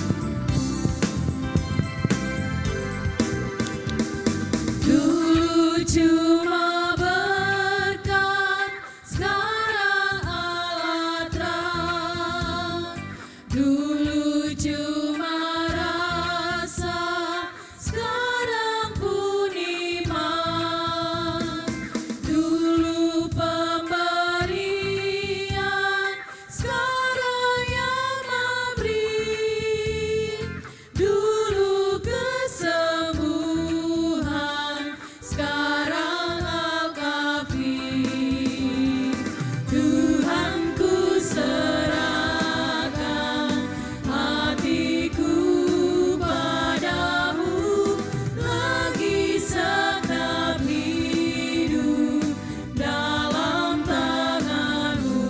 Dulu cuma berkat, sekarang alat terang. Dulu cuma rasa, sekarang pun iman. Dulu pemberian, sekarang yang memberi. Dulu kesembuhan, sekarang Al-Kafi. Tuhan ku serahkan hatiku padamu, lagi segenap hidup dalam tanganmu.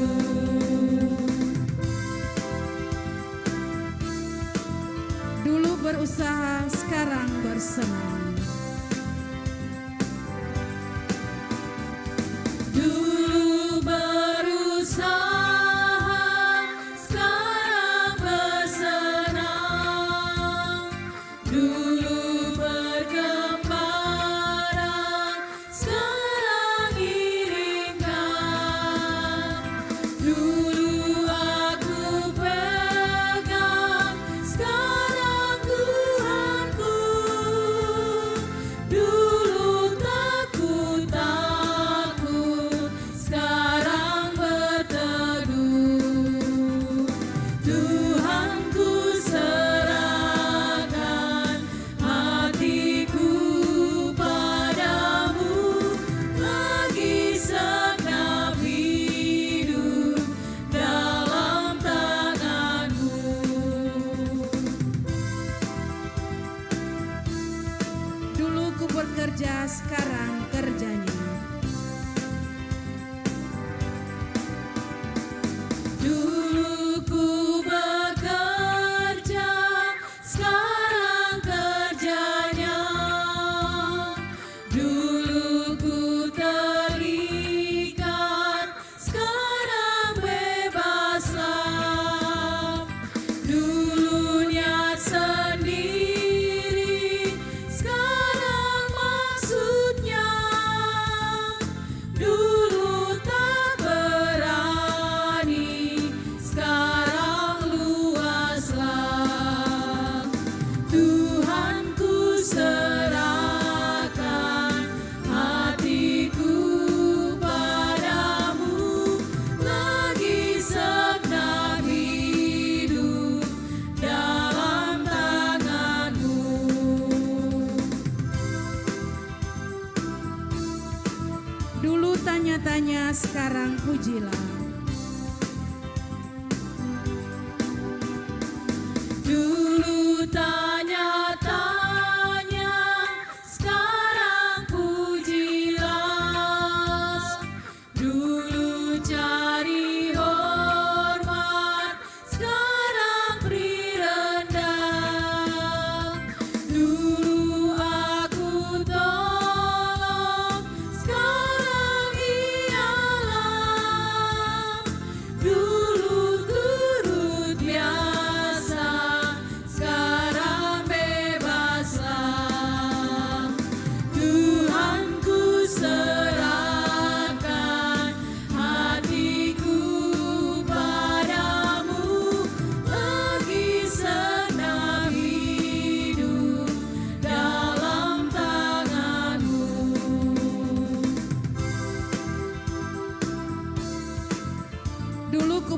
Dulu berusaha, sekarang bersenang. Dulu berusaha, sekarang bersenang. Dulu bergembara, sekarang iringkan. Dulu aku pegang, sekarang Tuhanku. Dulu takut, sekarang berteduh. Tuhanku serahkan hatiku padamu, lagi segenap hidup dalam tanganmu. Dulu ku bekerja, sekarang kerjanya. Dulu ku bekerja, sekarang kerjanya. Dulu ku terikat, sekarang bebaslah. Dulu niat sendiri, sekarang maksudnya. Dulu tak berani, sekarang luaslah. Tuhanku serahkan hatiku padamu, lagi segenap hidup dalam tanganmu. Dulu tanya-tanya, sekarang pujilah. Dulu tanya-tanya, sekarang pujilah. Dulu cari hormat, sekarang beri rendah. Dulu aku tolong, sekarang ialah. Dulu turut biasa, sekarang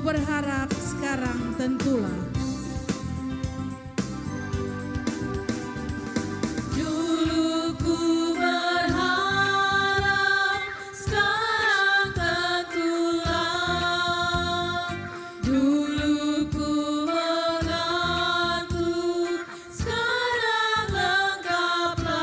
berharap, sekarang tentulah. Dulu ku berharap, sekarang tentulah. Dulu ku mengantuk, sekarang lengkaplah.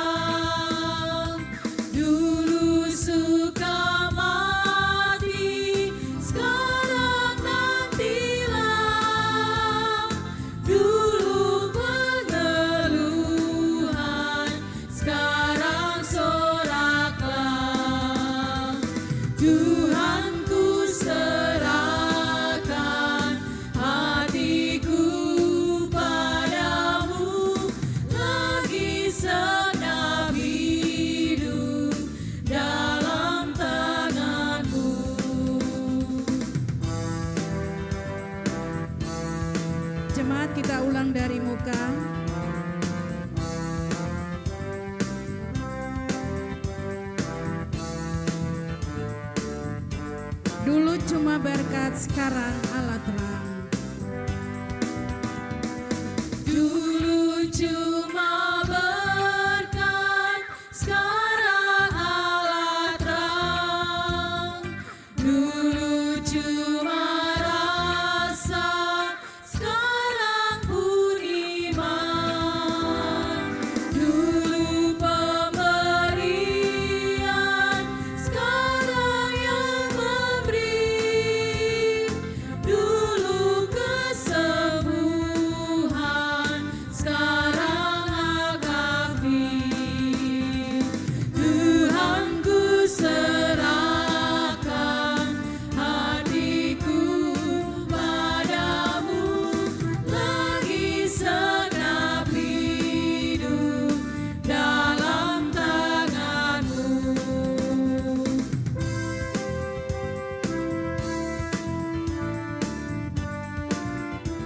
Dulu suka mati, sekarang nantilah. Dulu pengeluhan, sekarang soraklah. Tuhan ku serahkan hatiku padamu, lagi senang hidup dalam tanganmu. Jemaat, kita ulang dari muka. Dulu cuma berkat, sekarang Allah terang. Dulu cuma berkat, sekarang Allah terang. Dulu cuma rasa, sekarang pun iman. Dulu pemberian, sekarang yang memberi. Dulu kesembuhan, sekarang agapi. Tuhan ku serahkan hatiku padamu, lagi senang hidup dalam tanganmu.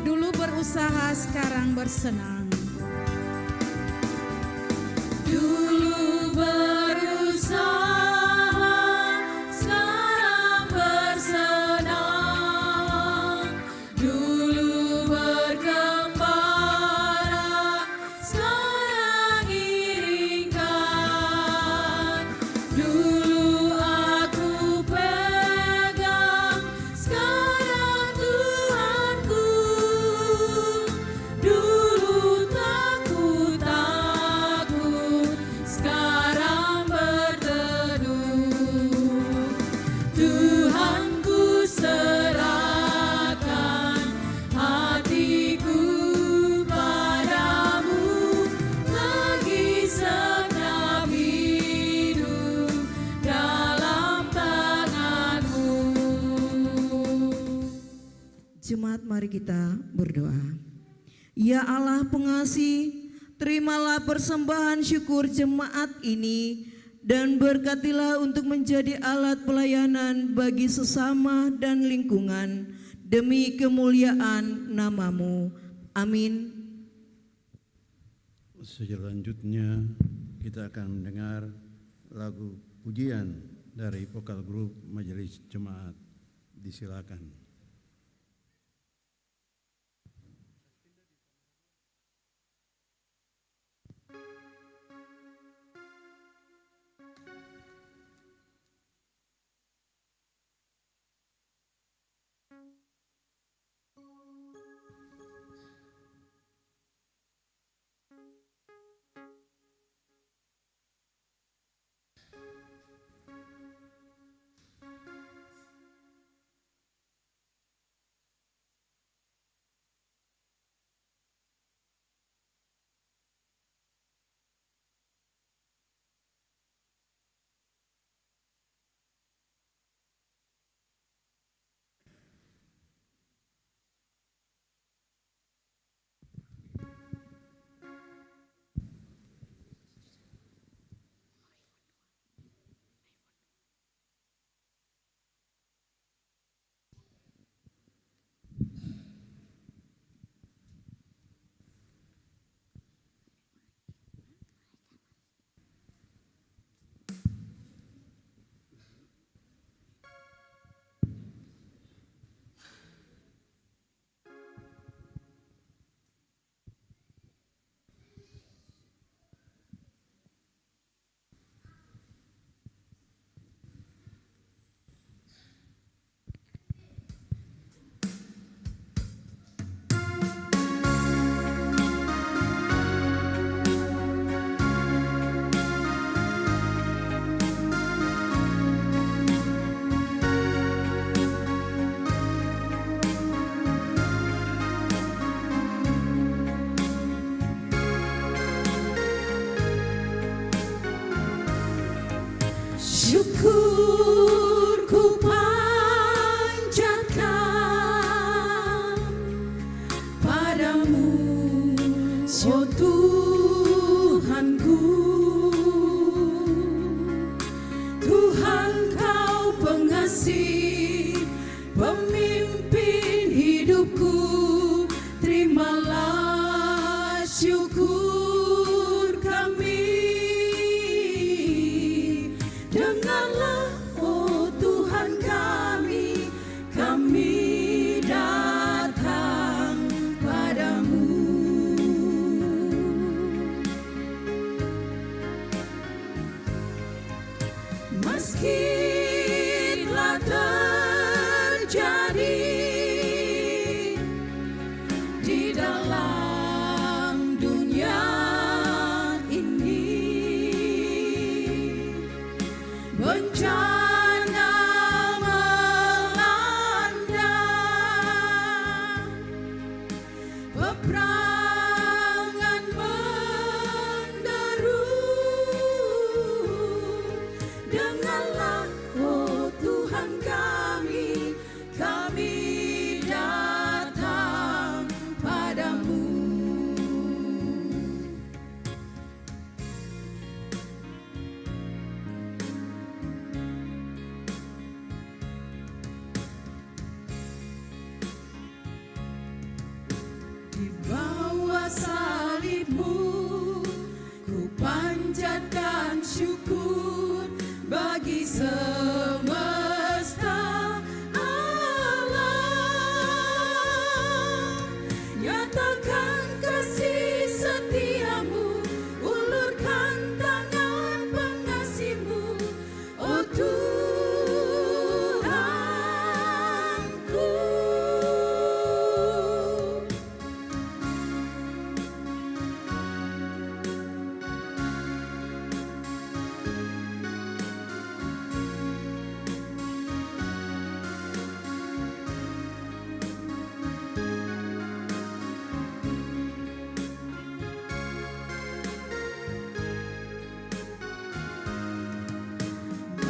Dulu berusaha, sekarang bersenang. Dulu berusaha, sekarang bersenang. Dulu bergembara, sekarang iringkan. Dulu aku pegang, sekarang Tuhanku. Dulu takut, sekarang berteduh. Tuhan ku serahkan hatiku padamu, lagi senang hidup dalam tanganmu. Jemaat, mari kita berdoa. Ya Allah pengasih, terimalah persembahan syukur jemaat ini dan berkatilah untuk menjadi alat pelayanan bagi sesama dan lingkungan demi kemuliaan nama-Mu. Amin. Selanjutnya kita akan mendengar lagu pujian dari vokal grup Majelis Jemaat. Disilakan. Engkau pengasih, pemimpin hidupku, terimalah syukur kami. Dengarlah, oh Tuhan kami datang padamu. Meski telah terjadi di dalam dunia ini bencana melanda, peperangan menderu. Dengarlah, oh Tuhan kami datang padamu. Di bawah salibmu ku panjatkan syukur bagi semesta alam. Nyatakan kasih setiamu, ulurkan tangan pengasihmu, oh Tuhanku.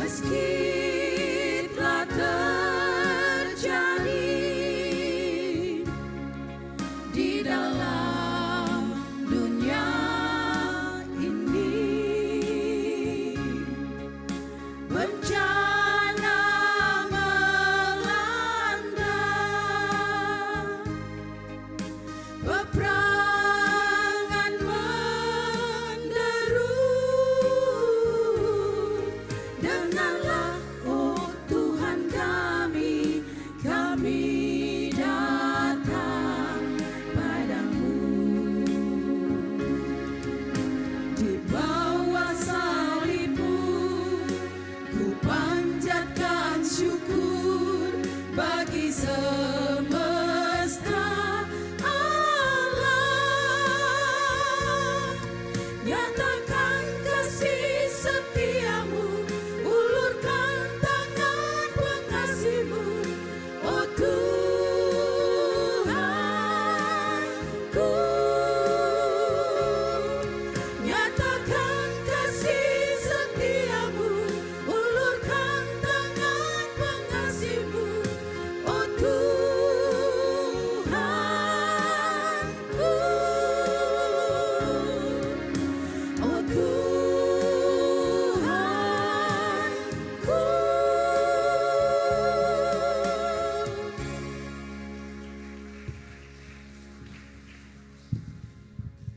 Meski telah terjadi di dalam dunia ini bencana melanda, peperangan menderu. Dengarlah, oh Tuhan kami datang padamu. Di bawah salibmu ku panjatkan syukur bagi semesta alam. Nyatakan kasih setiamu, ulurkan tangan pengasihmu, oh Tuhanku. Nyatakan kasih setiamu, ulurkan tangan pengasihmu, oh Tuhanku. Oh Tuhanku.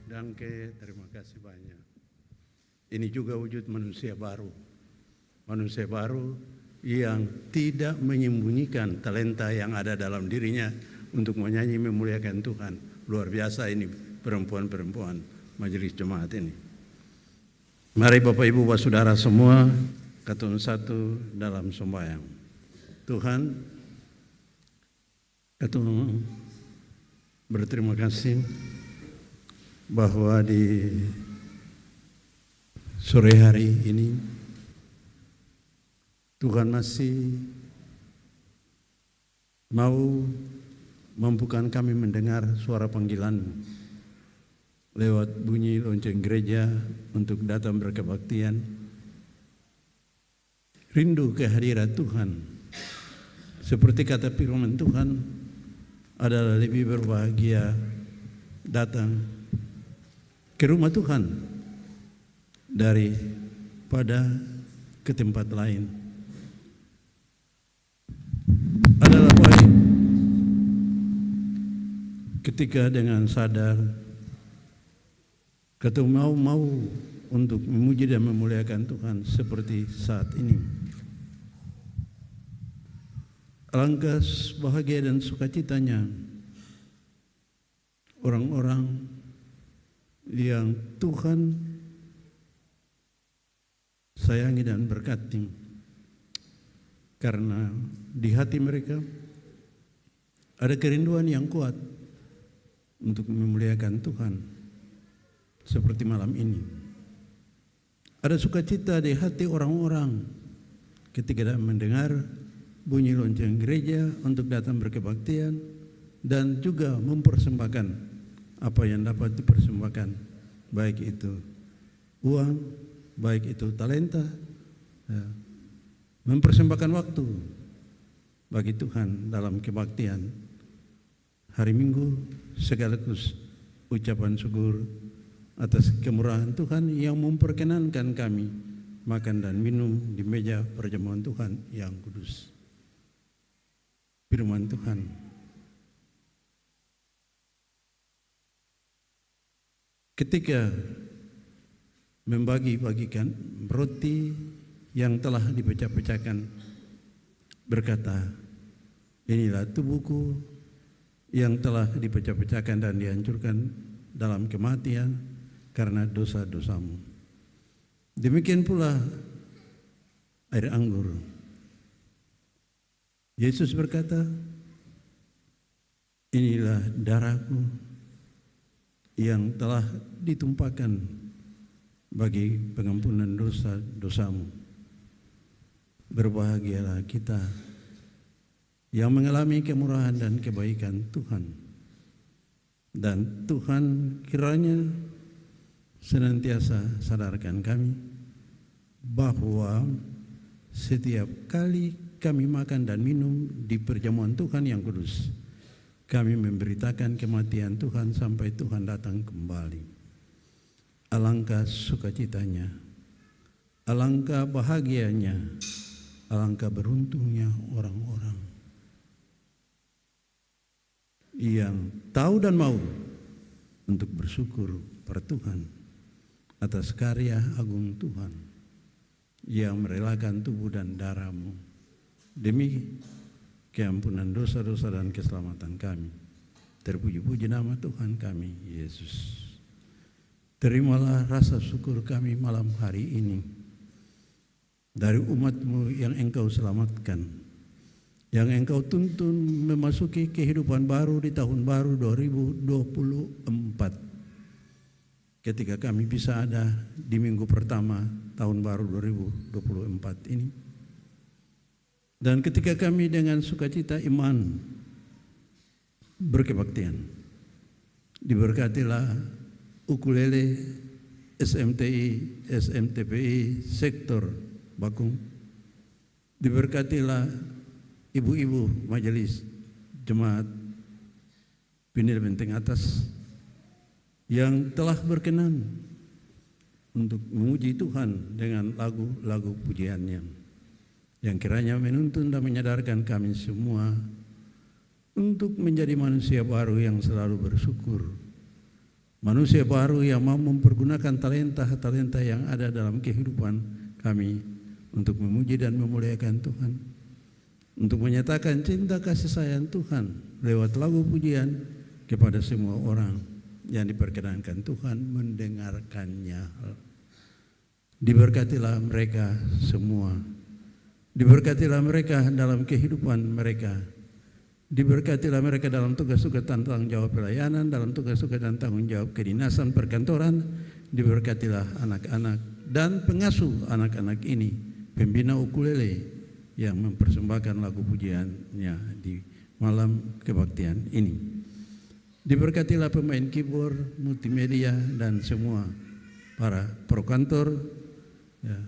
Danke, terima kasih banyak. Ini juga wujud manusia baru. Manusia baru yang tidak menyembunyikan talenta yang ada dalam dirinya untuk menyanyi memuliakan Tuhan. Luar biasa ini perempuan-perempuan majelis jemaat ini. Mari Bapak Ibu Saudara semua, katun satu dalam sembahyang. Tuhan, katun berterima kasih bahwa di sore hari ini Tuhan masih mau mampukan kami mendengar suara panggilan lewat bunyi lonceng gereja untuk datang berkebaktian. Rindu kehadiran Tuhan, seperti kata firman Tuhan, adalah lebih berbahagia datang ke rumah Tuhan daripada ke tempat lain. ketika dengan sadar kata mau untuk memuji dan memuliakan Tuhan seperti saat ini. Alangkah bahagia dan sukacitanya orang-orang yang Tuhan sayangi dan berkati, karena di hati mereka ada kerinduan yang kuat untuk memuliakan Tuhan seperti malam ini. Ada sukacita di hati orang-orang ketika mendengar bunyi lonceng gereja untuk datang berkebaktian dan juga mempersembahkan apa yang dapat dipersembahkan, baik itu uang, baik itu talenta, ya, mempersembahkan waktu bagi Tuhan dalam kebaktian hari Minggu, sekaligus ucapan syukur atas kemurahan Tuhan yang memperkenankan kami makan dan minum di meja perjamuan Tuhan yang kudus. Firman Tuhan. Ketika membagi-bagikan roti yang telah dipecah-pecahkan, berkata, inilah tubuhku yang telah dipecah-pecahkan dan dihancurkan dalam kematian karena dosa-dosamu. Demikian pula air anggur. Yesus berkata, inilah darahku yang telah ditumpahkan bagi pengampunan dosa-dosamu. Berbahagialah kita yang mengalami kemurahan dan kebaikan Tuhan. Dan Tuhan kiranya senantiasa sadarkan kami bahwa setiap kali kami makan dan minum di perjamuan Tuhan yang kudus, kami memberitakan kematian Tuhan sampai Tuhan datang kembali. Alangkah sukacitanya, alangkah bahagianya, alangkah beruntungnya orang-orang yang tahu dan mau untuk bersyukur pada Tuhan atas karya agung Tuhan yang merelakan tubuh dan darahmu demi keampunan dosa-dosa dan keselamatan kami. Terpuji-puji nama Tuhan kami, Yesus. Terimalah rasa syukur kami malam hari ini dari umat-Mu yang Engkau selamatkan, yang Engkau tuntun memasuki kehidupan baru di tahun baru 2024. Ketika kami bisa ada di minggu pertama tahun baru 2024 ini. Dan ketika kami dengan sukacita iman berkebaktian, diberkatilah ukulele, SMTI, SMTPI, sektor Bakung. Diberkatilah ibu-ibu majelis jemaat Pinil Benteng Atas yang telah berkenan untuk memuji Tuhan dengan lagu-lagu pujiannya, yang kiranya menuntun dan menyadarkan kami semua untuk menjadi manusia baru yang selalu bersyukur, manusia baru yang mau mempergunakan talenta-talenta yang ada dalam kehidupan kami untuk memuji dan memuliakan Tuhan, untuk menyatakan cinta kasih sayang Tuhan lewat lagu pujian kepada semua orang yang diperkenankan Tuhan mendengarkannya. Diberkatilah mereka semua, diberkatilah mereka dalam kehidupan mereka, diberkatilah mereka dalam tugas-tugas dan tanggung jawab pelayanan, dalam tugas-tugas dan tanggung jawab kedinasan perkantoran. Diberkatilah anak-anak dan pengasuh anak-anak ini, pembina ukulele yang mempersembahkan lagu pujiannya di malam kebaktian ini. Diberkatilah pemain keyboard, multimedia, dan semua para pro kantor. Ya,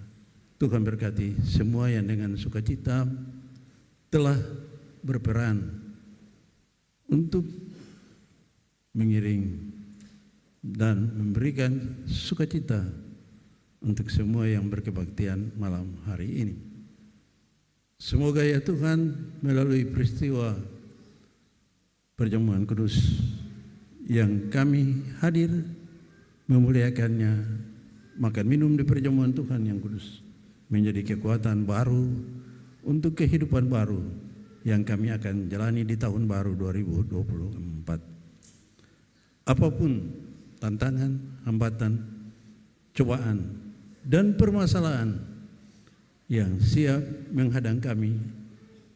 Tuhan berkati semua yang dengan sukacita telah berperan untuk mengiring dan memberikan sukacita untuk semua yang berkebaktian malam hari ini. Semoga ya Tuhan melalui peristiwa perjamuan kudus yang kami hadir memuliakannya, makan minum di perjamuan Tuhan yang kudus, menjadi kekuatan baru untuk kehidupan baru yang kami akan jalani di tahun baru 2024. Apapun tantangan, hambatan, cobaan, dan permasalahan yang siap menghadang kami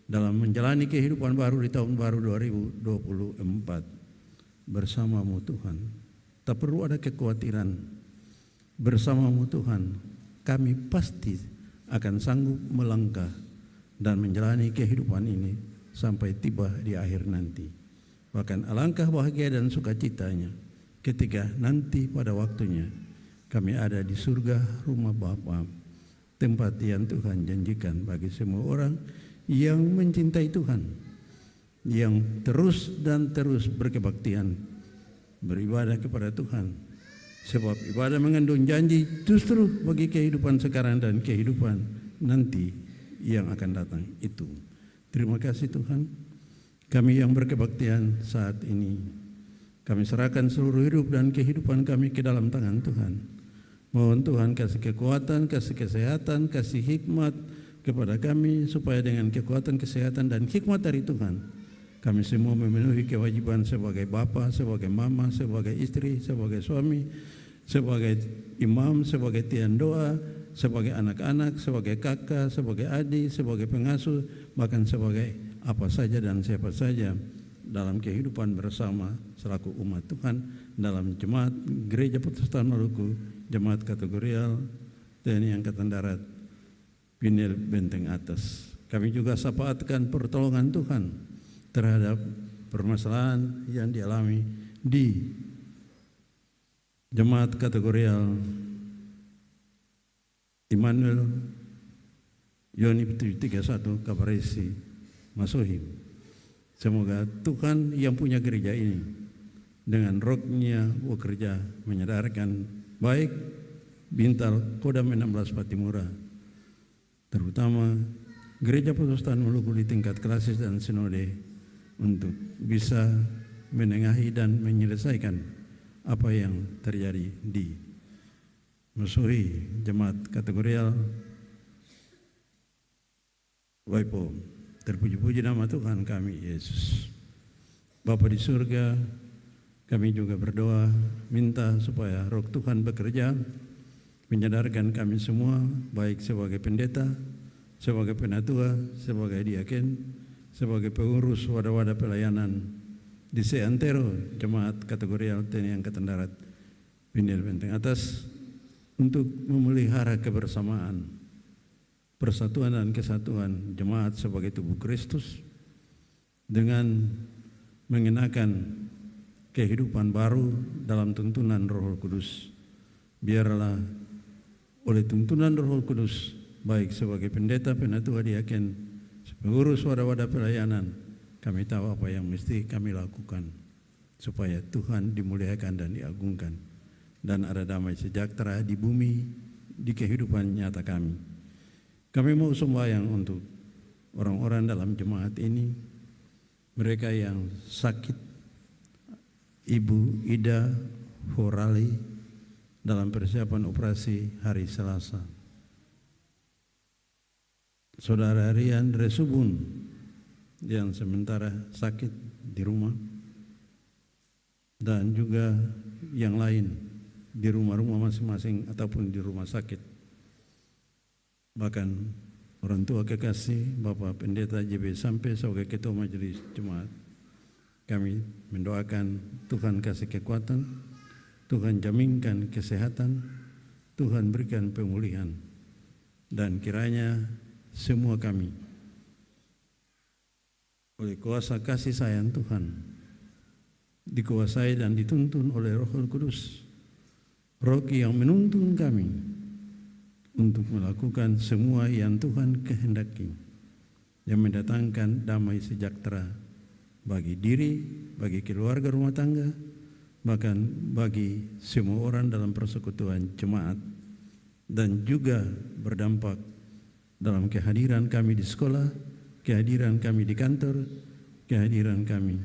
dalam menjalani kehidupan baru di tahun baru 2024 bersamamu Tuhan. Tak perlu ada kekhawatiran. Bersamamu Tuhan, kami pasti akan sanggup melangkah dan menjalani kehidupan ini sampai tiba di akhir nanti. Bahkan alangkah bahagia dan sukacitanya ketika nanti pada waktunya kami ada di surga rumah Bapa, tempat yang Tuhan janjikan bagi semua orang yang mencintai Tuhan, yang terus dan terus berkebaktian, beribadah kepada Tuhan. Sebab ibadah mengandung janji justru bagi kehidupan sekarang dan kehidupan nanti yang akan datang itu. Terima kasih Tuhan. Kami yang berkebaktian saat ini, kami serahkan seluruh hidup dan kehidupan kami ke dalam tangan Tuhan. Mohon Tuhan kasih kekuatan, kasih kesehatan, kasih hikmat kepada kami, supaya dengan kekuatan, kesehatan, dan hikmat dari Tuhan, kami semua memenuhi kewajiban sebagai bapa, sebagai mama, sebagai istri, sebagai suami, sebagai imam, sebagai tiang doa, sebagai anak-anak, sebagai kakak, sebagai adik, sebagai pengasuh, bahkan sebagai apa saja dan siapa saja dalam kehidupan bersama selaku umat Tuhan dalam jemaat Gereja Protestan Maluku, jemaat kategorial TNI Angkatan Darat Pinil Benteng Atas. Kami juga syafaatkan pertolongan Tuhan terhadap permasalahan yang dialami di jemaat kategorial Immanuel Yoni 31 Kabaresi Masohim. Semoga Tuhan yang punya gereja ini dengan rohnya bekerja menyadarkan baik Bintal Kodam 16 Patimura, terutama Gereja Protestan Maluku di tingkat klasis dan sinode, untuk bisa menengahi dan menyelesaikan apa yang terjadi di Masohi jemaat kategorial Waipo. Terpuji-puji nama Tuhan kami Yesus. Bapa di surga, kami juga berdoa minta supaya roh Tuhan bekerja menyadarkan kami semua, baik sebagai pendeta, sebagai penatua, sebagai diaken, sebagai pengurus wadah-wadah pelayanan di seantero jemaat kategorial TNI Angkatan Darat Pinil Benteng Atas, untuk memelihara kebersamaan, persatuan dan kesatuan jemaat sebagai tubuh Kristus dengan mengenakan kehidupan baru dalam tuntunan Roh Kudus. Biarlah oleh tuntunan Roh Kudus, baik sebagai pendeta, penatua, diaken, pengurus wadah-wadah pelayanan, kami tahu apa yang mesti kami lakukan supaya Tuhan dimuliakan dan diagungkan, dan ada damai sejahtera di bumi, di kehidupan nyata kami. Kami mau sembahyang untuk orang-orang dalam jemaat ini, mereka yang sakit, Ibu Ida Horali dalam persiapan operasi hari Selasa, Saudara Rian Resubun yang sementara sakit di rumah, dan juga yang lain di rumah-rumah masing-masing ataupun di rumah sakit. Bahkan orang tua kekasih Bapak Pendeta JB sampai sebagai Ketua Majelis Jemaat, kami mendoakan Tuhan kasih kekuatan, Tuhan jaminkan kesehatan, Tuhan berikan pemulihan, dan kiranya semua kami oleh kuasa kasih sayang Tuhan dikuasai dan dituntun oleh Roh Kudus, Roh yang menuntun kami untuk melakukan semua yang Tuhan kehendaki, yang mendatangkan damai sejahtera bagi diri, bagi keluarga rumah tangga, bahkan bagi semua orang dalam persekutuan jemaat, dan juga berdampak dalam kehadiran kami di sekolah, kehadiran kami di kantor, kehadiran kami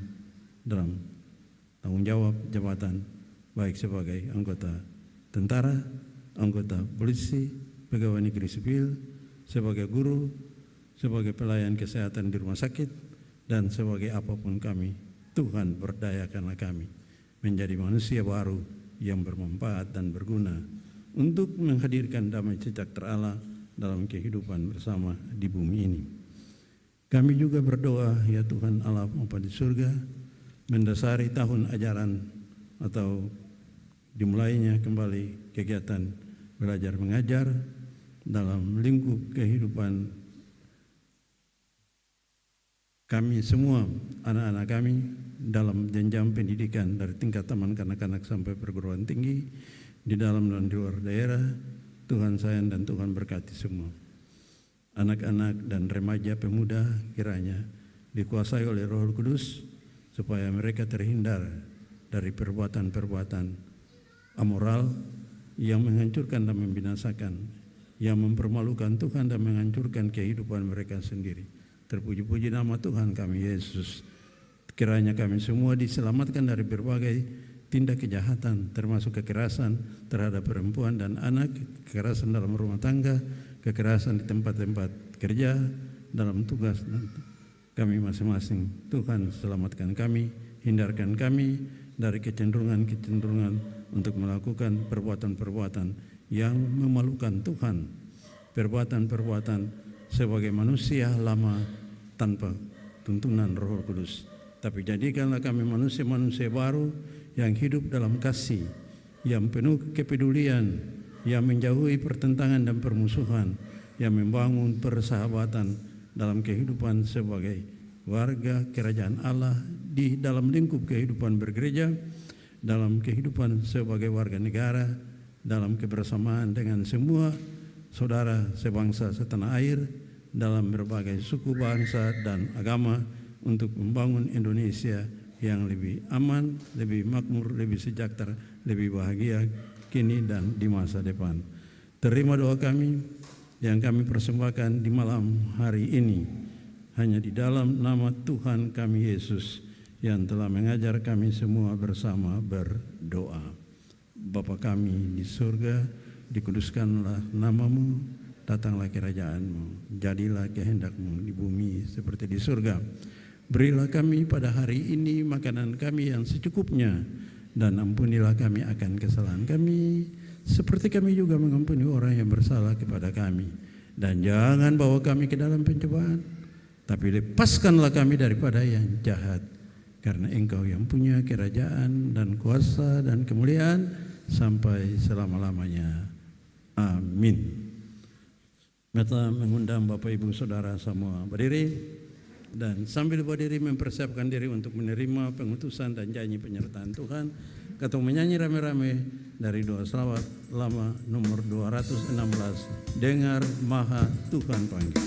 dalam tanggung jawab jabatan, baik sebagai anggota tentara, anggota polisi, pegawai negeri sipil, sebagai guru, sebagai pelayan kesehatan di rumah sakit, dan sebagai apapun kami. Tuhan berdayakanlah kami menjadi manusia baru yang bermanfaat dan berguna untuk menghadirkan damai sejahtera Allah dalam kehidupan bersama di bumi ini. Kami juga berdoa, ya Tuhan Allah Bapa di surga, mendasari tahun ajaran atau dimulainya kembali kegiatan belajar mengajar dalam lingkup kehidupan kami semua, anak-anak kami dalam jenjang pendidikan dari tingkat taman kanak-kanak sampai perguruan tinggi, di dalam dan di luar daerah. Tuhan sayang dan Tuhan berkati semua. Anak-anak dan remaja pemuda kiranya dikuasai oleh Roh Kudus supaya mereka terhindar dari perbuatan-perbuatan amoral yang menghancurkan dan membinasakan, yang mempermalukan Tuhan dan menghancurkan kehidupan mereka sendiri. Terpuji-puji nama Tuhan kami Yesus. Kiranya kami semua diselamatkan dari berbagai tindak kejahatan, termasuk kekerasan terhadap perempuan dan anak, kekerasan dalam rumah tangga, kekerasan di tempat-tempat kerja, dalam tugas kami masing-masing. Tuhan selamatkan kami, hindarkan kami dari kecenderungan-kecenderungan untuk melakukan perbuatan-perbuatan yang memalukan Tuhan, perbuatan-perbuatan sebagai manusia lama tanpa tuntunan Roh Kudus. Tapi jadikanlah kami manusia-manusia baru yang hidup dalam kasih, yang penuh kepedulian, yang menjauhi pertentangan dan permusuhan, yang membangun persahabatan dalam kehidupan sebagai warga kerajaan Allah di dalam lingkup kehidupan bergereja, dalam kehidupan sebagai warga negara, dalam kebersamaan dengan semua saudara sebangsa setanah air, dalam berbagai suku, bangsa, dan agama untuk membangun Indonesia yang lebih aman, lebih makmur, lebih sejahtera, lebih bahagia kini dan di masa depan. Terima doa kami yang kami persembahkan di malam hari ini hanya di dalam nama Tuhan kami Yesus yang telah mengajar kami semua bersama berdoa. Bapa kami di surga, dikuduskanlah namamu, datanglah kerajaanmu, jadilah kehendakmu di bumi seperti di surga. Berilah kami pada hari ini makanan kami yang secukupnya, dan ampunilah kami akan kesalahan kami, seperti kami juga mengampuni orang yang bersalah kepada kami. Dan jangan bawa kami ke dalam pencobaan, tapi lepaskanlah kami daripada yang jahat. Karena Engkau yang punya kerajaan dan kuasa dan kemuliaan sampai selama-lamanya. Amin. Meta mengundang Bapak Ibu Saudara semua berdiri. Dan sambil berdiri mempersiapkan diri untuk menerima pengutusan dan janji penyertaan Tuhan, kita menyanyi rame-rame dari doa selawat lama nomor 216, Dengar Maha Tuhan Panggil.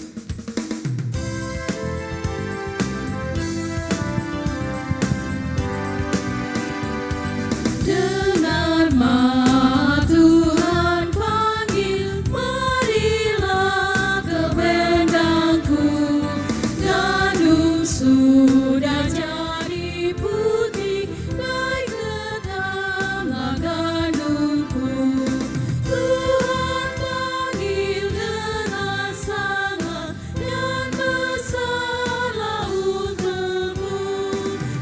Dengar Maha Tuhan panggil, marilah ke bendangku. Sudah jadi putih, baik ketamlah gandumku. Tuhan panggil dengan sangat dan besarlah untukmu.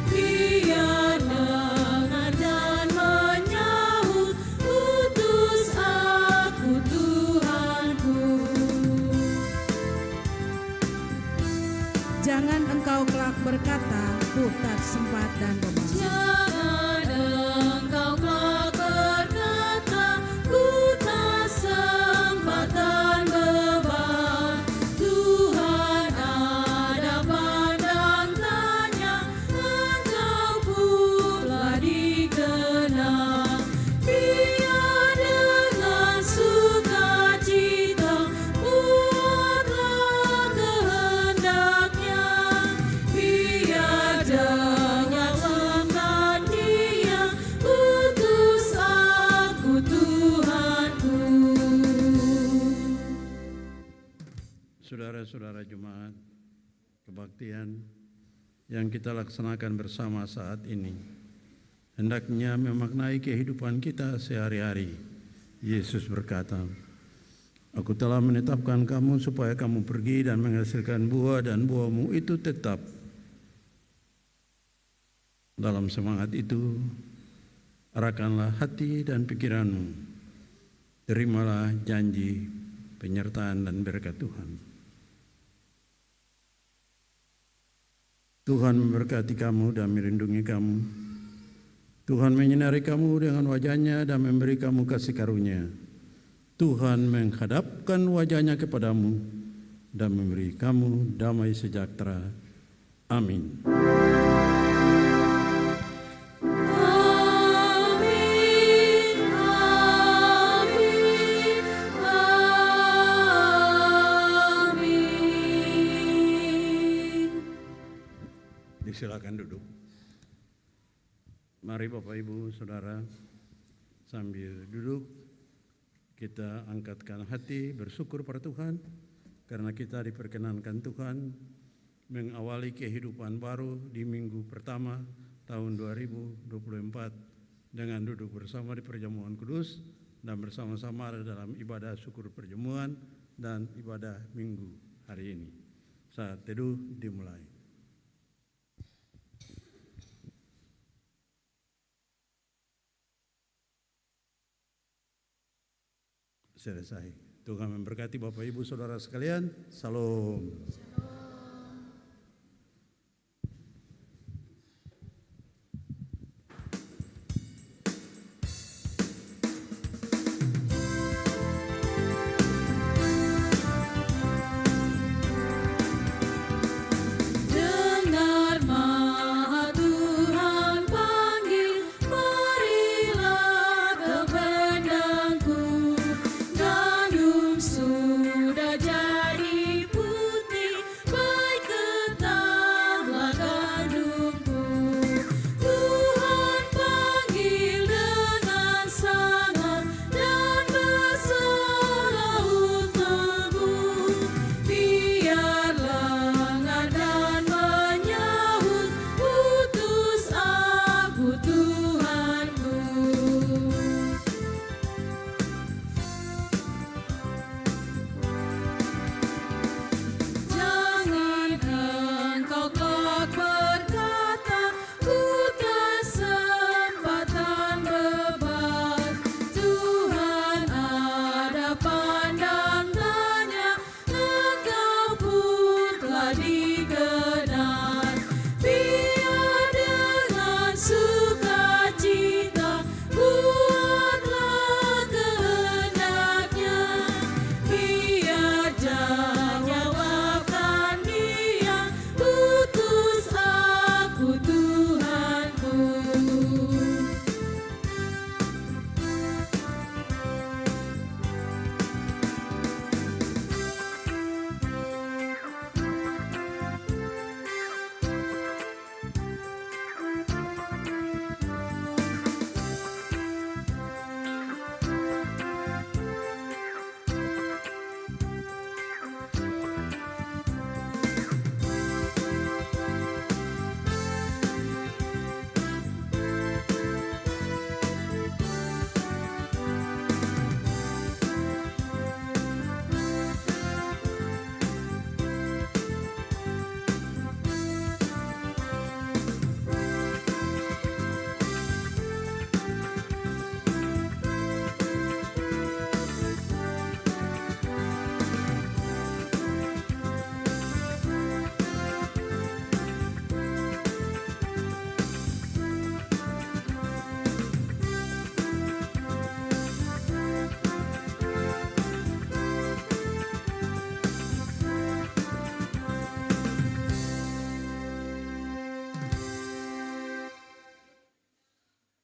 Biar dengar dan menyahut, utus aku Tuhanku. Jangan engkau kelak berkata, ku tak sempat dan beban. Jangan engkau kelak berkata, ku tak sempat dan beban. Tuhan ada pandang tanya, engkau pula dikenal. Biar dengan sukacita, buatlah kehendaknya. Biar dengan lengan Dia, utus aku Tuhanku. Saudara-saudara jemaat kebaktian yang kita laksanakan bersama saat ini hendaknya memaknai kehidupan kita sehari-hari. Yesus berkata, Aku telah menetapkan kamu supaya kamu pergi dan menghasilkan buah, dan buahmu itu tetap. Dalam semangat itu, arahkanlah hati dan pikiranmu. Terimalah janji, penyertaan dan berkat Tuhan. Tuhan memberkati kamu dan melindungi kamu. Tuhan menyinari kamu dengan wajah-Nya dan memberi kamu kasih karunia. Tuhan menghadapkan wajah-Nya kepadamu dan memberi kamu damai sejahtera. Amin. Silakan duduk. Mari Bapak Ibu Saudara, sambil duduk kita angkatkan hati bersyukur pada Tuhan karena kita diperkenankan Tuhan mengawali kehidupan baru di minggu pertama tahun 2024 dengan duduk bersama di perjamuan kudus dan bersama-sama dalam ibadah syukur perjamuan dan ibadah minggu hari ini. Saat teduh dimulai. Selesai. Tuhan memberkati Bapak Ibu Saudara sekalian. Salam.